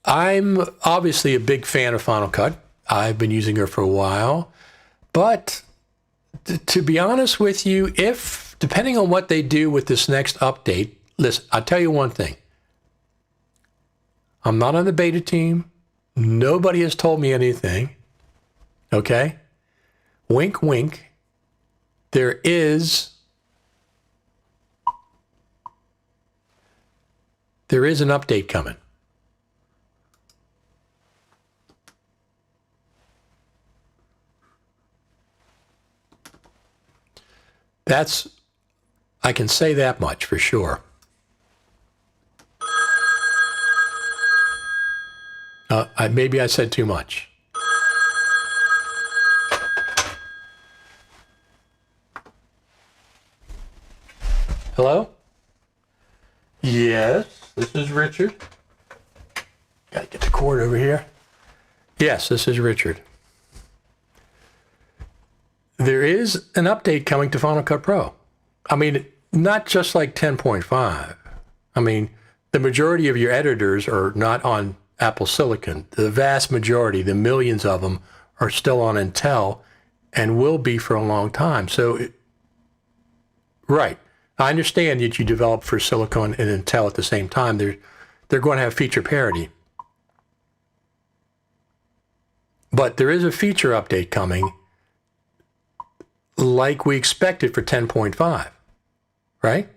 I'm obviously a big fan of Final Cut. I've been using her for a while. But to be honest with you, if, depending on what they do with this next update, listen, I'll tell you one thing. I'm not on the beta team. Nobody has told me anything. Okay? Wink, wink. There is an update coming. I can say that much for sure. Maybe I said too much. Hello? Yes, this is Richard. Gotta get the cord over here. Yes, this is Richard. There is an update coming to Final Cut Pro. I mean, not just like 10.5. I mean, the majority of your editors are not on Apple Silicon. The vast majority, the millions of them, are still on Intel and will be for a long time. So, right. I understand that you develop for Silicon and Intel at the same time. They're going to have feature parity. But there is a feature update coming like we expected for 10.5, right?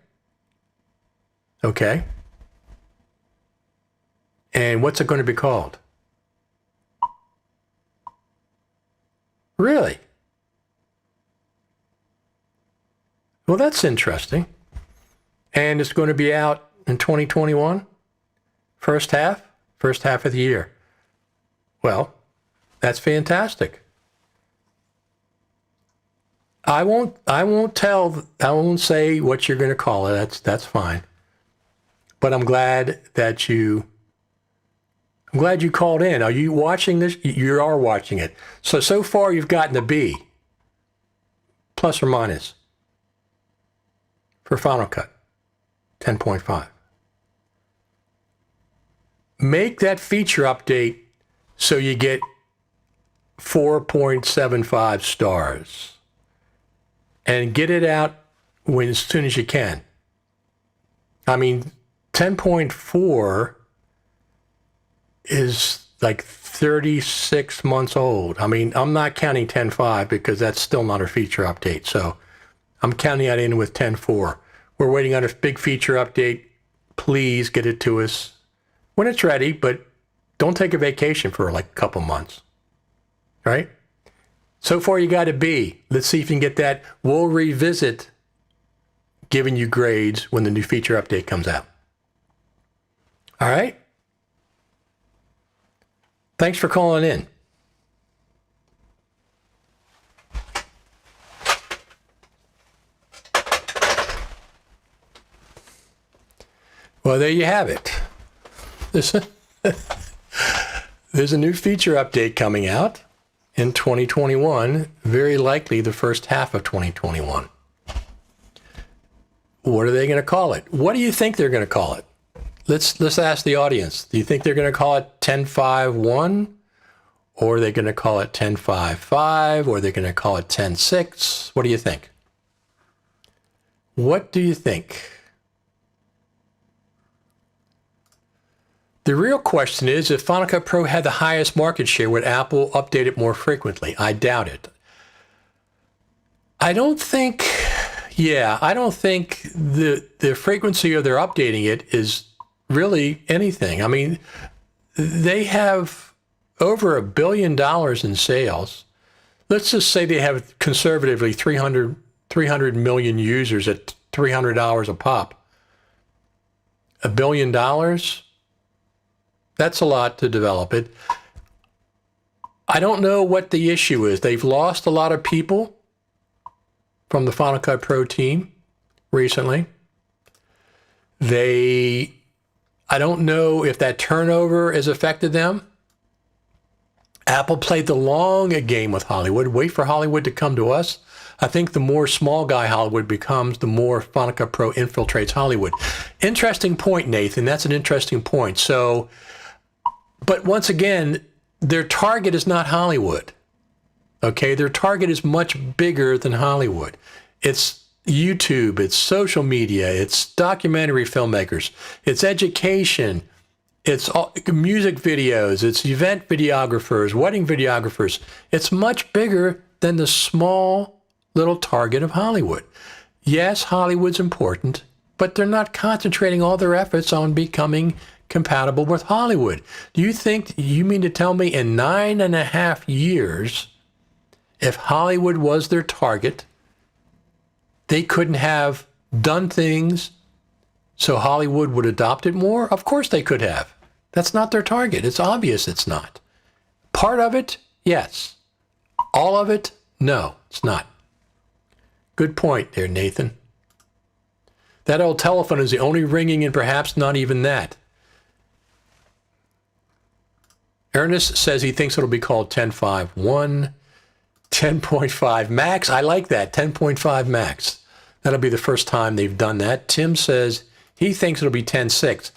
Okay. And what's it going to be called? Really? Well, that's interesting. And it's going to be out in 2021? First half of the year. Well, that's fantastic. I won't say what you're going to call it. That's fine. But I'm glad you called in. Are you watching this? You are watching it. So far you've gotten a B, plus or minus, for Final Cut 10.5. Make that feature update so you get 4.75 stars. And get it out as soon as you can. I mean, 10.4 is like 36 months old. I mean, I'm not counting 10.5 because that's still not a feature update. So I'm counting that in with 10.4. We're waiting on a big feature update. Please get it to us when it's ready, but don't take a vacation for like a couple months, right? So far you got a B. Let's see if you can get that. We'll revisit giving you grades when the new feature update comes out. All right? Thanks for calling in. Well, there you have it. There's a new feature update coming out in 2021, very likely the first half of 2021. What are they going to call it? What do you think they're going to call it? Let's ask the audience. Do you think they're going to call it 10.5.1? Or are they going to call it 10.5.5? Or are they going to call it 10.6? What do you think? What do you think? The real question is, if Final Cut Pro had the highest market share, would Apple update it more frequently? I doubt it. I don't think the frequency of their updating it is really anything. I mean, they have over $1 billion in sales. Let's just say they have conservatively 300 million users at $300 a pop. $1 billion? That's a lot to develop it. I don't know what the issue is. They've lost a lot of people from the Final Cut Pro team recently. I don't know if that turnover has affected them. Apple played the long game with Hollywood. Wait for Hollywood to come to us. I think the more small guy Hollywood becomes, the more Final Cut Pro infiltrates Hollywood. Interesting point, Nathan. That's an interesting point. So, but once again, their target is not Hollywood. Okay, their target is much bigger than Hollywood. It's YouTube, it's social media, it's documentary filmmakers, it's education, it's music videos, it's event videographers, wedding videographers. It's much bigger than the small little target of Hollywood. Yes, Hollywood's important, but they're not concentrating all their efforts on becoming compatible with Hollywood. Do you mean to tell me in 9.5 years, if Hollywood was their target, they couldn't have done things so Hollywood would adopt it more? Of course they could have. That's not their target. It's obvious it's not. Part of it, yes. All of it, no, it's not. Good point there, Nathan. That old telephone is the only ringing, and perhaps not even that. Ernest says he thinks it'll be called 10.5.1. 10.5 Max. I like that. 10.5 Max. That'll be the first time they've done that. Tim says he thinks it'll be 10.6.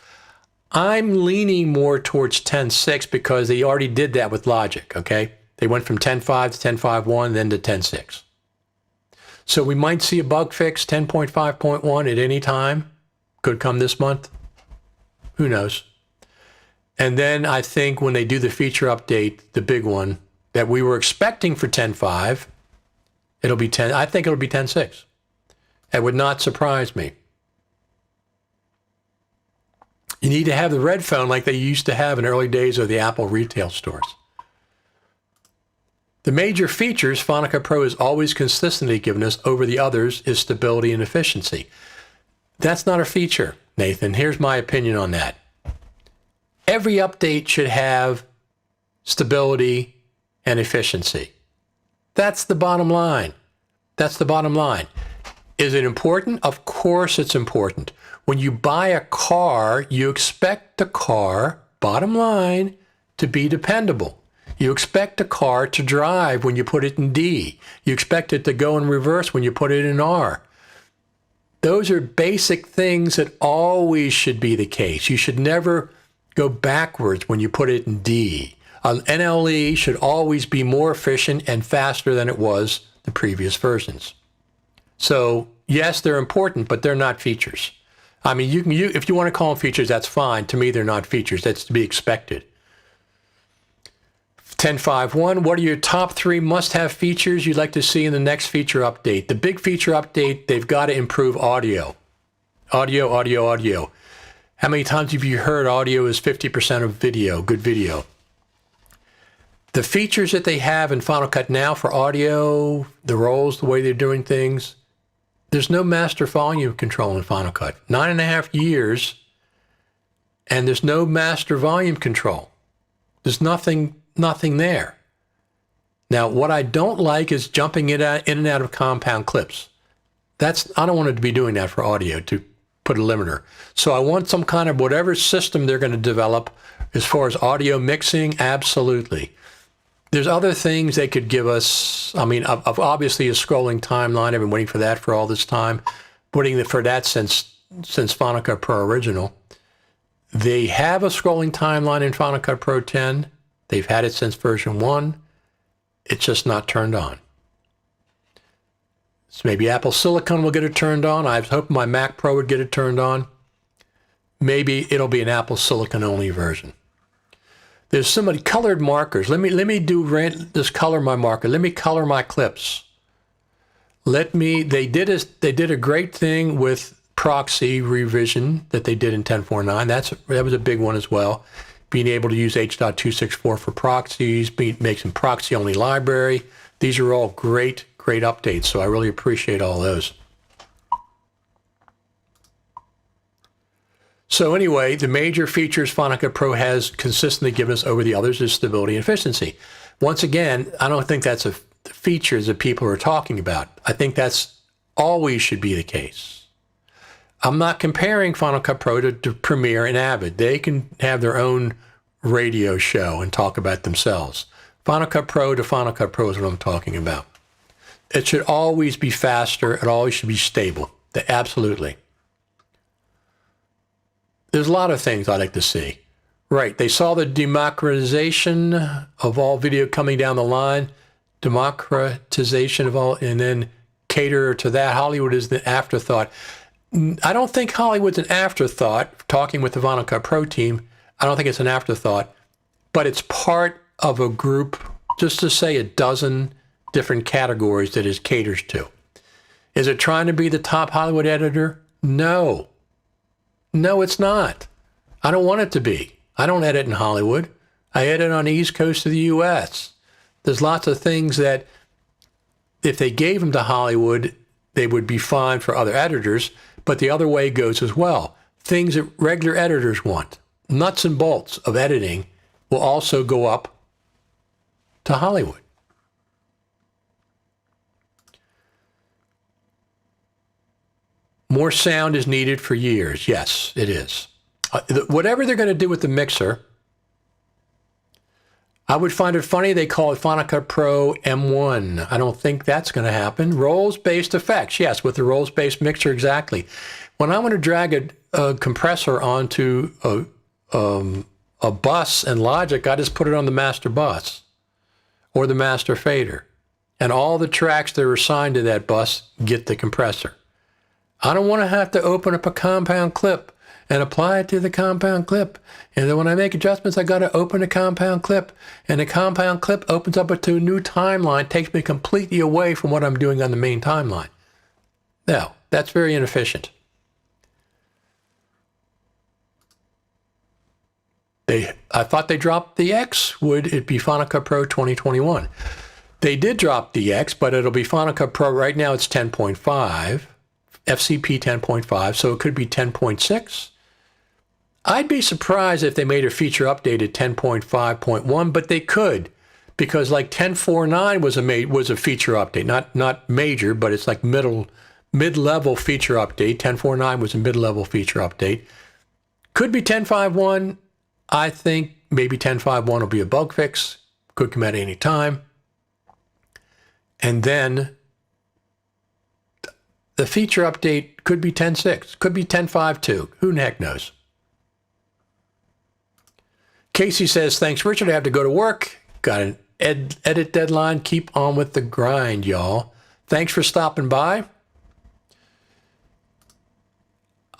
I'm leaning more towards 10.6 because they already did that with Logic, okay? They went from 10.5 to 10.5.1, then to 10.6. So we might see a bug fix, 10.5.1 at any time. Could come this month. Who knows? And then I think when they do the feature update, the big one, that we were expecting for 10.5, it'll be 10. I think it'll be 10.6. That would not surprise me. You need to have the red phone like they used to have in early days of the Apple retail stores. The major features Final Cut Pro has always consistently given us over the others is stability and efficiency. That's not a feature, Nathan. Here's my opinion on that. Every update should have stability and efficiency. That's the bottom line. That's the bottom line. Is it important? Of course it's important. When you buy a car, you expect the car, bottom line, to be dependable. You expect a car to drive when you put it in D. You expect it to go in reverse when you put it in R. Those are basic things that always should be the case. You should never go backwards when you put it in D. An NLE should always be more efficient and faster than it was the previous versions. So yes, they're important, but they're not features. I mean, if you want to call them features, that's fine. To me, they're not features. That's to be expected. 10.5.1, what are your top 3 must-have features you'd like to see in the next feature update? The big feature update, they've got to improve audio. Audio. How many times have you heard audio is 50% of video, good video? The features that they have in Final Cut now for audio, the rolls, the way they're doing things, there's no master volume control in Final Cut. 9.5 years, and there's no master volume control. There's nothing there. Now, what I don't like is jumping in and out of compound clips. I don't want it to be doing that for audio, to put a limiter. So I want some kind of whatever system they're going to develop as far as audio mixing, absolutely. There's other things they could give us. I mean, obviously a scrolling timeline. I've been waiting for that for all this time. Waiting for that since Final Cut Pro Original. They have a scrolling timeline in Final Cut Pro 10. They've had it since version 1. It's just not turned on. So maybe Apple Silicon will get it turned on. I was hoping my Mac Pro would get it turned on. Maybe it'll be an Apple Silicon only version. There's so many colored markers. Let me just color my marker. Let me color my clips. They did a great thing with proxy revision that they did in 10.4.9. That was a big one as well. Being able to use H.264 for proxies, make some proxy only library. These are all great updates. So I really appreciate all those. So anyway, the major features Final Cut Pro has consistently given us over the others is stability and efficiency. Once again, I don't think that's a feature that people are talking about. I think that's always should be the case. I'm not comparing Final Cut Pro to Premiere and Avid. They can have their own radio show and talk about themselves. Final Cut Pro to Final Cut Pro is what I'm talking about. It should always be faster. It always should be stable. Absolutely. There's a lot of things I'd like to see. Right, they saw the democratization of all video coming down the line, democratization of all, and then cater to that. Hollywood is the afterthought. I don't think Hollywood's an afterthought. Talking with the Final Cut Pro team, I don't think it's an afterthought, but it's part of a group, just to say a dozen different categories that it caters to. Is it trying to be the top Hollywood editor? No. No, it's not. I don't want it to be. I don't edit in Hollywood. I edit on the East Coast of the U.S. There's lots of things that if they gave them to Hollywood, they would be fine for other editors, but the other way goes as well. Things that regular editors want, nuts and bolts of editing, will also go up to Hollywood. More sound is needed for years. Yes, it is. Whatever they're going to do with the mixer, I would find it funny they call it Final Cut Pro M1. I don't think that's going to happen. Rolls-based effects. Yes, with the rolls-based mixer, exactly. When I want to drag a compressor onto a bus in Logic, I just put it on the master bus or the master fader. And all the tracks that are assigned to that bus get the compressor. I don't want to have to open up a compound clip and apply it to the compound clip. And then when I make adjustments, I got to open a compound clip. And the compound clip opens up to a new timeline, takes me completely away from what I'm doing on the main timeline. No, that's very inefficient. I thought they dropped the X. Would it be Final Cut Pro 2021? They did drop the X, but it'll be Final Cut Pro. Right now it's 10.5. FCP 10.5, so it could be 10.6. I'd be surprised if they made a feature update at 10.5.1, but they could, because like 10.4.9 was a feature update, not major, but it's like mid-level feature update. 10.4.9 was a mid-level feature update. Could be 10.5.1. I think maybe 10.5.1 will be a bug fix. Could come at any time. And then the feature update could be 10.6, could be 10.5.2. Who the heck knows? Casey says, thanks, Richard. I have to go to work. Got an edit deadline. Keep on with the grind, y'all. Thanks for stopping by.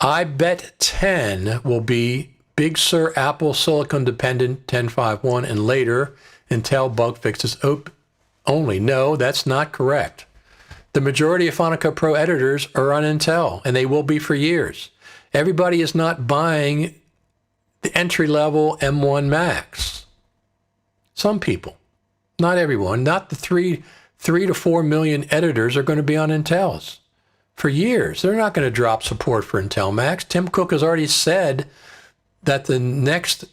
I bet 10 will be Big Sur Apple Silicon dependent 10.5.1 and later Intel bug fixes only. No, that's not correct. The majority of Final Cut Pro editors are on Intel, and they will be for years. Everybody is not buying the entry-level M1 Max. Some people, not everyone, not the 3 to 4 million editors are going to be on Intels for years. They're not going to drop support for Intel Max. Tim Cook has already said that the next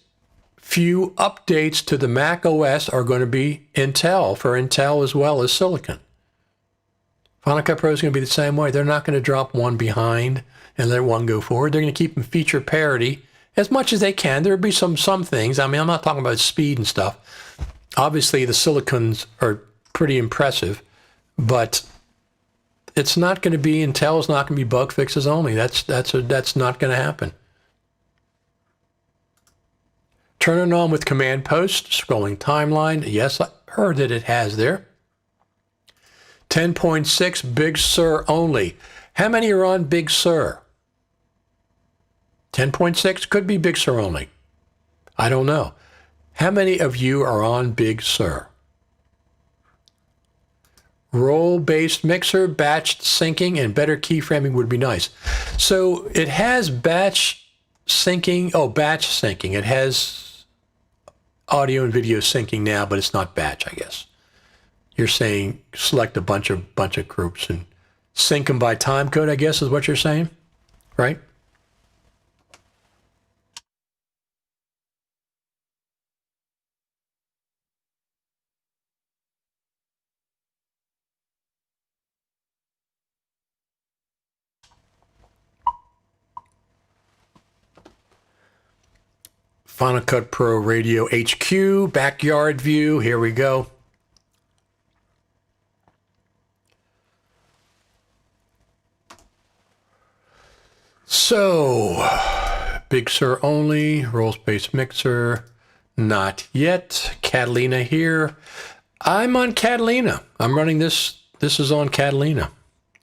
few updates to the Mac OS are going to be Intel, for Intel as well as Silicon. Final Cut Pro is going to be the same way. They're not going to drop one behind and let one go forward. They're going to keep them feature parity as much as they can. There'll be some things. I mean, I'm not talking about speed and stuff. Obviously, the Silicons are pretty impressive, but it's not going to be, Intel's not going to be bug fixes only. That's not going to happen. Turn it on with Command Post, scrolling timeline. Yes, I heard that it has there. 10.6 Big Sur only. How many are on Big Sur? 10.6 could be Big Sur only. I don't know. How many of you are on Big Sur? Role-based mixer, batch syncing, and better keyframing would be nice. So it has batch syncing. Oh, batch syncing. It has audio and video syncing now, but it's not batch, I guess. You're saying select a bunch of groups and sync them by time code, I guess is what you're saying, right? Final Cut Pro Radio HQ, backyard view. Here we go. So, Big Sur only, role space mixer, not yet. Catalina here. I'm on Catalina. I'm running this. This is on Catalina.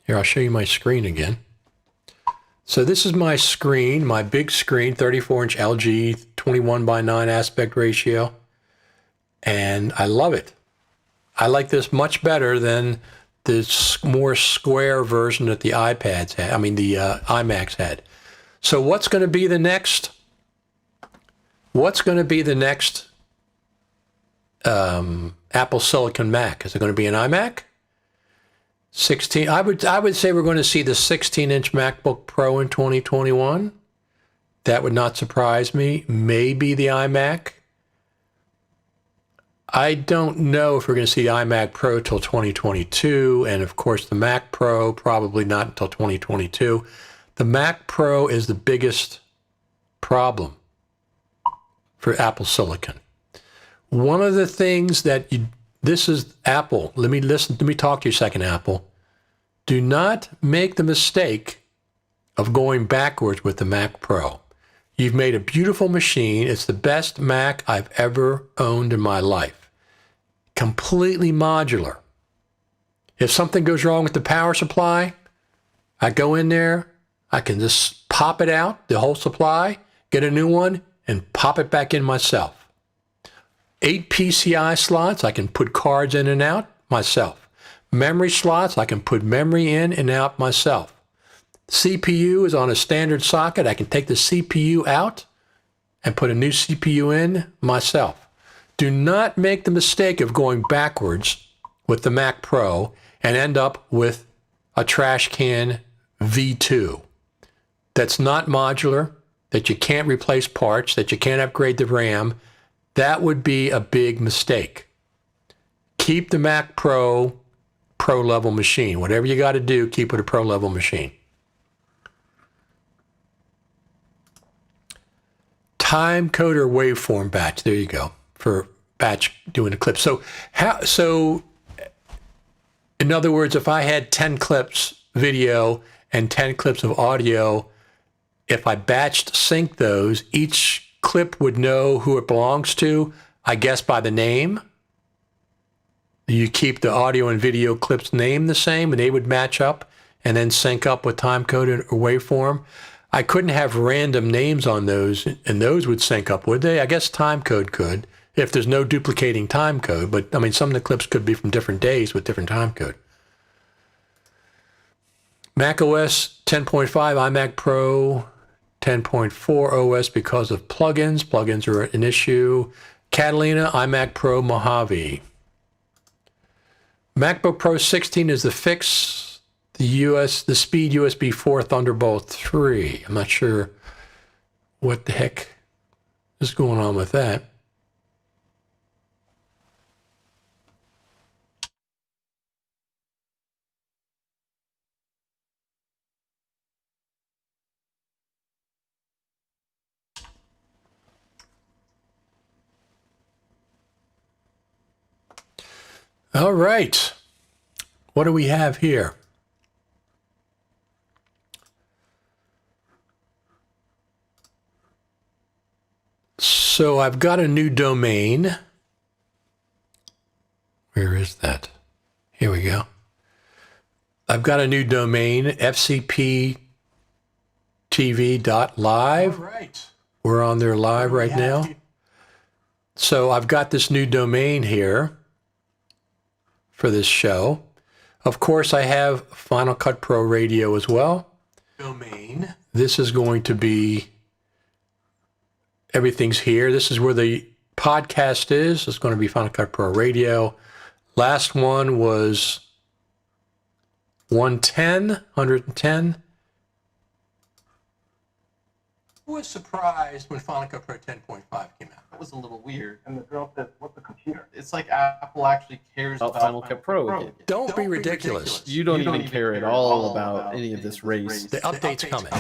Here, I'll show you my screen again. So this is my screen, my big screen, 34-inch LG, 21:9 aspect ratio. And I love it. I like this much better than the more square version that the iPads had. I mean, the iMacs had. So what's going to be the next? What's going to be the next Apple Silicon Mac? Is it going to be an iMac? 16. I would say we're going to see the 16-inch MacBook Pro in 2021. That would not surprise me. Maybe the iMac. I don't know if we're going to see iMac Pro till 2022, and of course the Mac Pro probably not until 2022. The Mac Pro is the biggest problem for Apple Silicon. One of the things that this is Apple. Let me talk to you a second, Apple. Do not make the mistake of going backwards with the Mac Pro. You've made a beautiful machine. It's the best Mac I've ever owned in my life. Completely modular. If something goes wrong with the power supply, I go in there, I can just pop it out, the whole supply, get a new one, and pop it back in myself. 8 PCI slots, I can put cards in and out myself. Memory slots, I can put memory in and out myself. CPU is on a standard socket. I can take the CPU out and put a new CPU in myself. Do not make the mistake of going backwards with the Mac Pro and end up with a trash can V2 that's not modular, that you can't replace parts, that you can't upgrade the RAM. That would be a big mistake. Keep the Mac Pro level machine. Whatever you got to do, keep it a pro level machine. Time coder waveform batch. There you go. For batch doing a clip. So in other words, if I had 10 clips video and 10 clips of audio, if I batched sync those, each clip would know who it belongs to, I guess by the name. You keep the audio and video clips name the same and they would match up and then sync up with time coded or waveform. I couldn't have random names on those and those would sync up, would they? I guess time code could if there's no duplicating time code, but I mean some of the clips could be from different days with different time code. Mac OS 10.5, iMac Pro 10.4 OS because of plugins. Plugins are an issue. Catalina, iMac Pro, Mojave. MacBook Pro 16 is the fix. The speed USB 4 Thunderbolt 3. I'm not sure what the heck is going on with that. All right. What do we have here? So I've got a new domain. Where is that? Here we go. I've got a new domain, FCPtv.live. All right. We're on there live right now. So I've got this new domain here for this show. Of course, I have Final Cut Pro Radio as well. Domain. This is going to be, everything's here. This is where the podcast is. It's going to be Final Cut Pro Radio. Last one was 110. Who was surprised when Final Cut Pro 10.5 came out? That was a little weird. And the girl said, "What's the computer?" It's like Apple actually cares about Final Cut Pro. Don't be ridiculous. You don't even care at all about any of this race. The update's coming.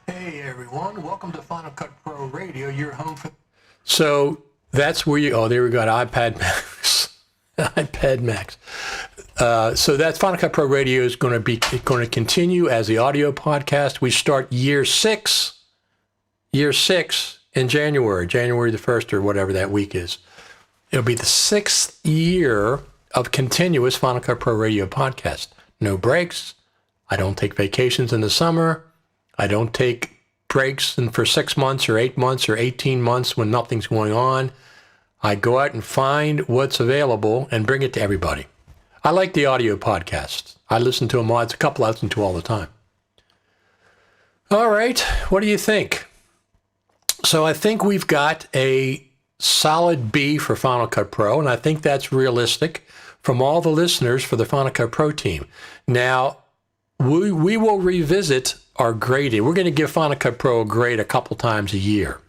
Hey everyone, welcome to Final Cut Pro Radio, your home for... So that's where you, there we go, iPad Max. iPad Max. So that's Final Cut Pro Radio is going to continue as the audio podcast. We start year six in January the 1st or whatever that week is. It'll be the 6th year of continuous Final Cut Pro Radio podcast. No breaks. I don't take vacations in the summer. I don't take breaks for 6 months or 8 months or 18 months when nothing's going on. I go out and find what's available and bring it to everybody. I like the audio podcasts. I listen to them. It's a couple I listen to all the time. All right. What do you think? So I think we've got a solid B for Final Cut Pro, and I think that's realistic from all the listeners for the Final Cut Pro team. Now, we will revisit our grading. We're going to give Final Cut Pro a grade a couple times a year.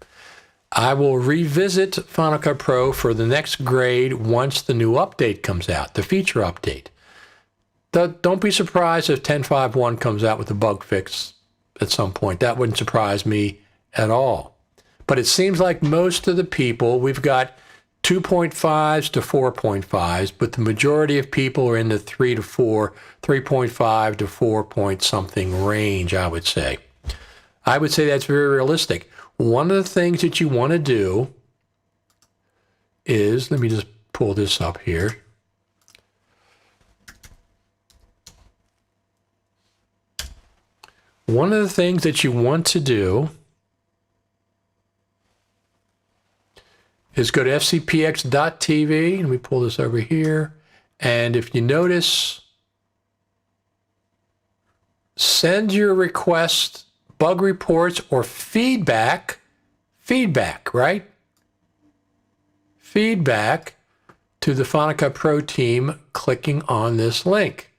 I will revisit Final Cut Pro for the next grade once the new update comes out, the feature update. Don't be surprised if 10.5.1 comes out with a bug fix at some point. That wouldn't surprise me at all. But it seems like most of the people, we've got 2.5s to 4.5s, but the majority of people are in the 3 to 4, 3.5 to 4 point something range, I would say. I would say that's very realistic. One of the things that you want to do is, let me just pull this up here. One of the things that you want to do is go to fcpx.tv. Let me pull this over here. And if you notice, send your request, bug reports, or feedback, right? Feedback to the Final Cut Pro team clicking on this link.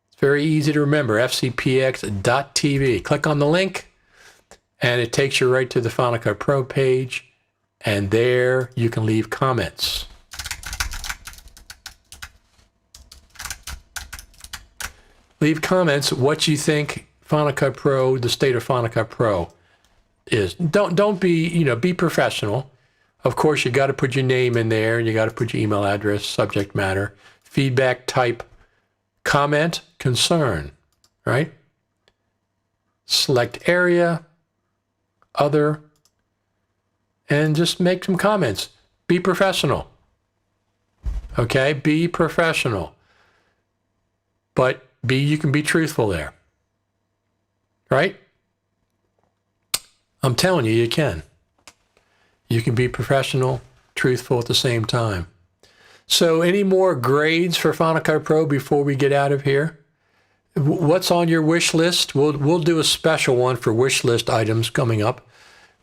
It's very easy to remember, fcpx.tv. Click on the link, and it takes you right to the Final Cut Pro page. And there you can leave comments. Leave comments what you think Final Cut Pro, the state of Final Cut Pro is. Don't be, be professional. Of course, you got to put your name in there, and you got to put your email address, subject matter, feedback type, comment, concern, right? Select area, other, and just make some comments. Be professional. Okay? Be professional. But you can be truthful there. Right? I'm telling you, you can. You can be professional, truthful at the same time. So any more grades for Final Cut Pro before we get out of here? What's on your wish list? We'll do a special one for wish list items coming up.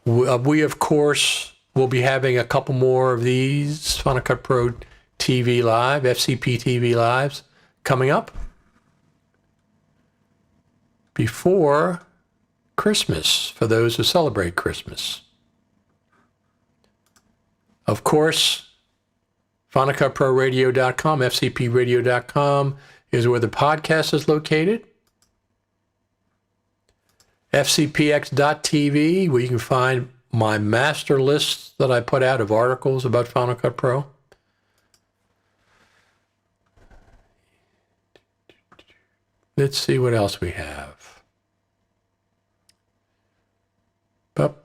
We of course, will be having a couple more of these Final Cut Pro TV Live, FCP TV Lives coming up before Christmas for those who celebrate Christmas. Of course, FinalCutProRadio.com, FCPRadio.com is where the podcast is located. FCPX.tv, where you can find my master lists that I put out of articles about Final Cut Pro. Let's see what else we have. But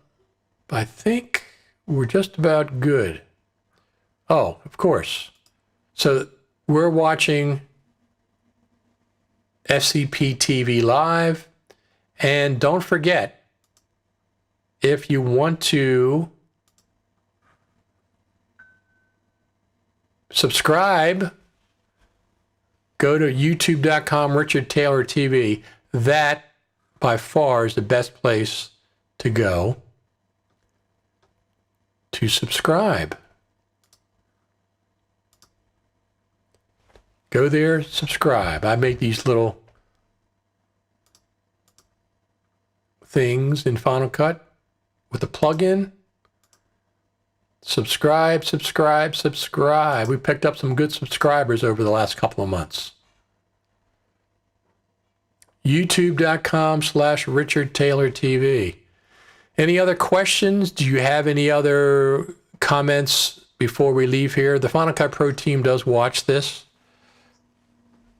I think we're just about good. Oh, of course. So we're watching FCP TV Live. And don't forget, if you want to subscribe, go to youtube.com Richard Taylor TV. That, by far, is the best place to go to subscribe. Go there, subscribe. I make these little things in Final Cut with a plugin. Subscribe, subscribe, subscribe. We picked up some good subscribers over the last couple of months. YouTube.com/Richard Taylor TV. Any other questions? Do you have any other comments before we leave here? The Final Cut Pro team does watch this.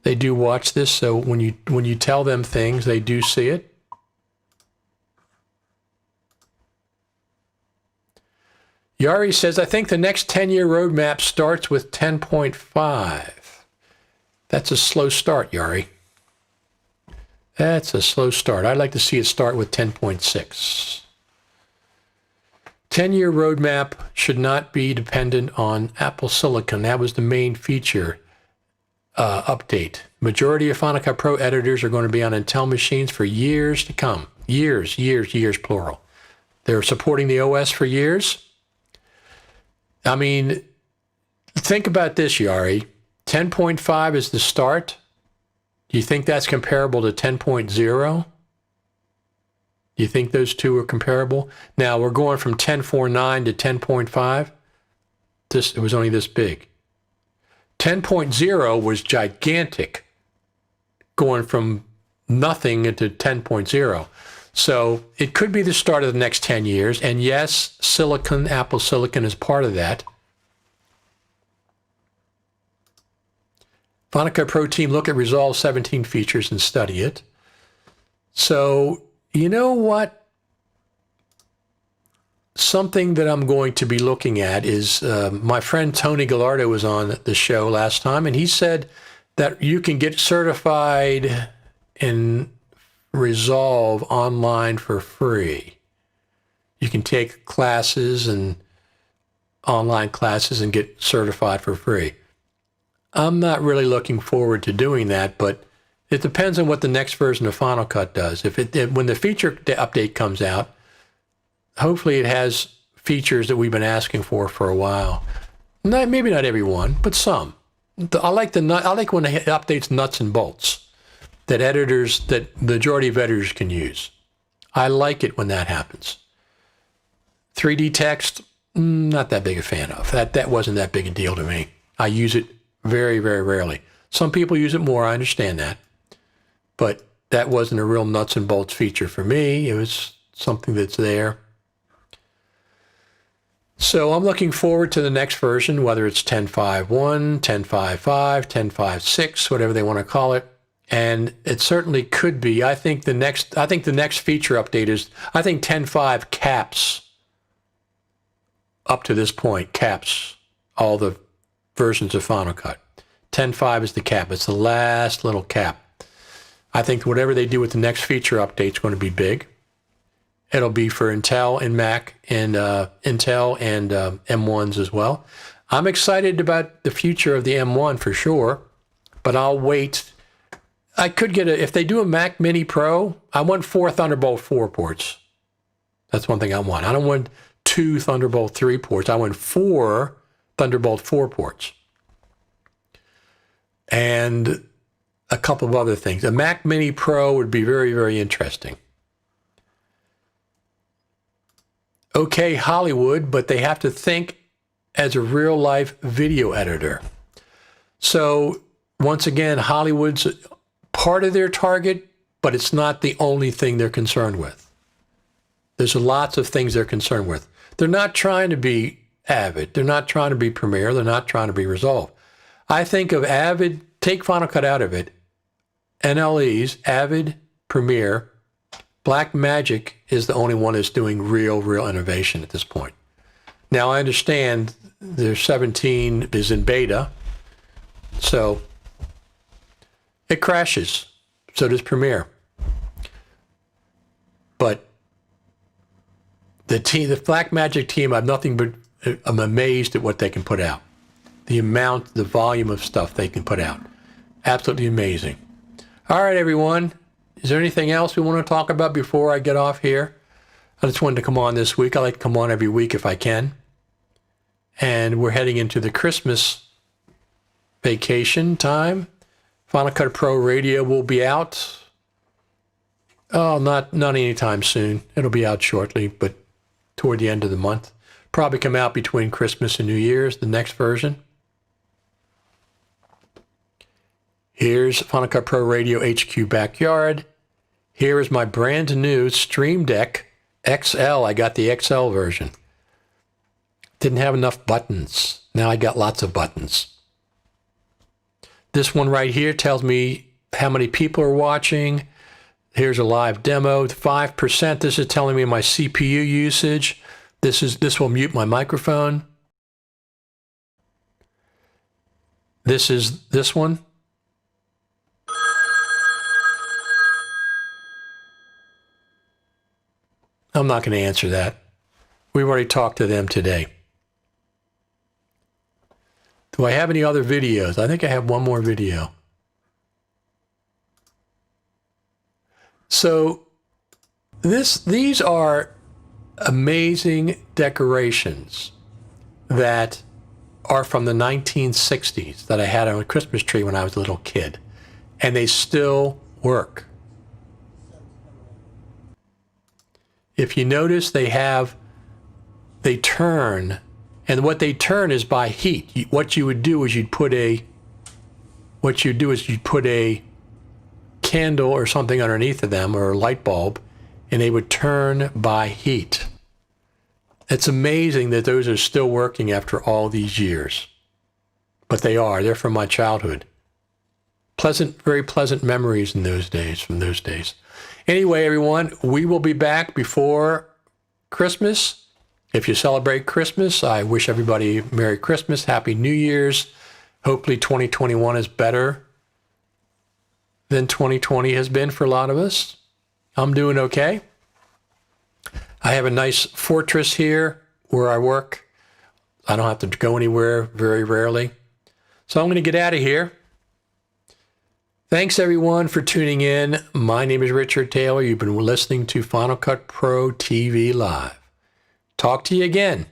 They do watch this, so when you tell them things, they do see it. Yari says, I think the next 10-year roadmap starts with 10.5. That's a slow start, Yari. That's a slow start. I'd like to see it start with 10.6. 10-year roadmap should not be dependent on Apple Silicon. That was the main feature update. Majority of Final Cut Pro editors are going to be on Intel machines for years to come. Years, plural. They're supporting the OS for years. I mean, think about this, Yari. 10.5 is the start. Do you think that's comparable to 10.0? Do you think those two are comparable? Now, we're going from 10.49 to 10.5. It was only this big. 10.0 was gigantic, going from nothing into 10.0. So it could be the start of the next 10 years. And yes, Silicon, Apple Silicon is part of that. Final Cut Pro team, look at Resolve 17 features and study it. So, you know what? Something that I'm going to be looking at is my friend Tony Gallardo was on the show last time, and he said that you can get certified in Resolve online for free. You can take classes and online classes and get certified for free. I'm not really looking forward to doing that, but it depends on what the next version of Final Cut does. When the feature update comes out, hopefully it has features that we've been asking for a while. Maybe not every one, but some. I like when it updates nuts and bolts that the majority of editors can use. I like it when that happens. 3D text, not that big a fan of. That wasn't that big a deal to me. I use it very, very rarely. Some people use it more, I understand that. But that wasn't a real nuts and bolts feature for me. It was something that's there. So I'm looking forward to the next version, whether it's 10.5.1, 10.5.5, 10.5.6, whatever they want to call it. And it certainly could be. I think the next feature update is, I think 10.5 caps, up to this point, caps all the versions of Final Cut. 10.5 is the cap. It's the last little cap. I think whatever they do with the next feature update is going to be big. It'll be for Intel and Mac and Intel and M1s as well. I'm excited about the future of the M1 for sure, but I'll wait. I could get if they do a Mac Mini Pro, I want 4 Thunderbolt 4 ports. That's one thing I want. I don't want 2 Thunderbolt 3 ports. I want 4 Thunderbolt 4 ports. And a couple of other things. A Mac Mini Pro would be very, very interesting. Okay, Hollywood, but they have to think as a real-life video editor. So, once again, Hollywood's part of their target, but it's not the only thing they're concerned with. There's lots of things they're concerned with. They're not trying to be Avid. They're not trying to be Premiere. They're not trying to be Resolve. I think of Avid, take Final Cut out of it, NLEs, Avid, Premiere, Blackmagic is the only one that's doing real innovation at this point. Now, I understand their 17 is in beta, so it crashes. So does Premiere. But the Blackmagic team, I'm nothing but, I'm amazed at what they can put out. The amount, the volume of stuff they can put out. Absolutely amazing. All right, everyone. Is there anything else we want to talk about before I get off here? I just wanted to come on this week. I like to come on every week if I can. And we're heading into the Christmas vacation time. Final Cut Pro Radio will be out. Oh, not anytime soon. It'll be out shortly, but toward the end of the month. Probably come out between Christmas and New Year's, the next version. Here's Final Cut Pro Radio HQ Backyard. Here is my brand new Stream Deck XL. I got the XL version. Didn't have enough buttons. Now I got lots of buttons. This one right here tells me how many people are watching. Here's a live demo. 5%. This is telling me my CPU usage. This will mute my microphone. This is this one. I'm not going to answer that. We've already talked to them today. Do I have any other videos? I think I have one more video. So these are amazing decorations that are from the 1960s that I had on a Christmas tree when I was a little kid. And they still work. If you notice, they turn, and what they turn is by heat. What you would do is you'd put a candle or something underneath of them, or a light bulb, and they would turn by heat. It's amazing that those are still working after all these years. But they're from my childhood. Very pleasant memories from those days. Anyway, everyone, we will be back before Christmas. If you celebrate Christmas, I wish everybody Merry Christmas, Happy New Year's. Hopefully 2021 is better than 2020 has been for a lot of us. I'm doing okay. I have a nice fortress here where I work. I don't have to go anywhere very rarely. So I'm going to get out of here. Thanks, everyone, for tuning in. My name is Richard Taylor. You've been listening to Final Cut Pro TV Live. Talk to you again.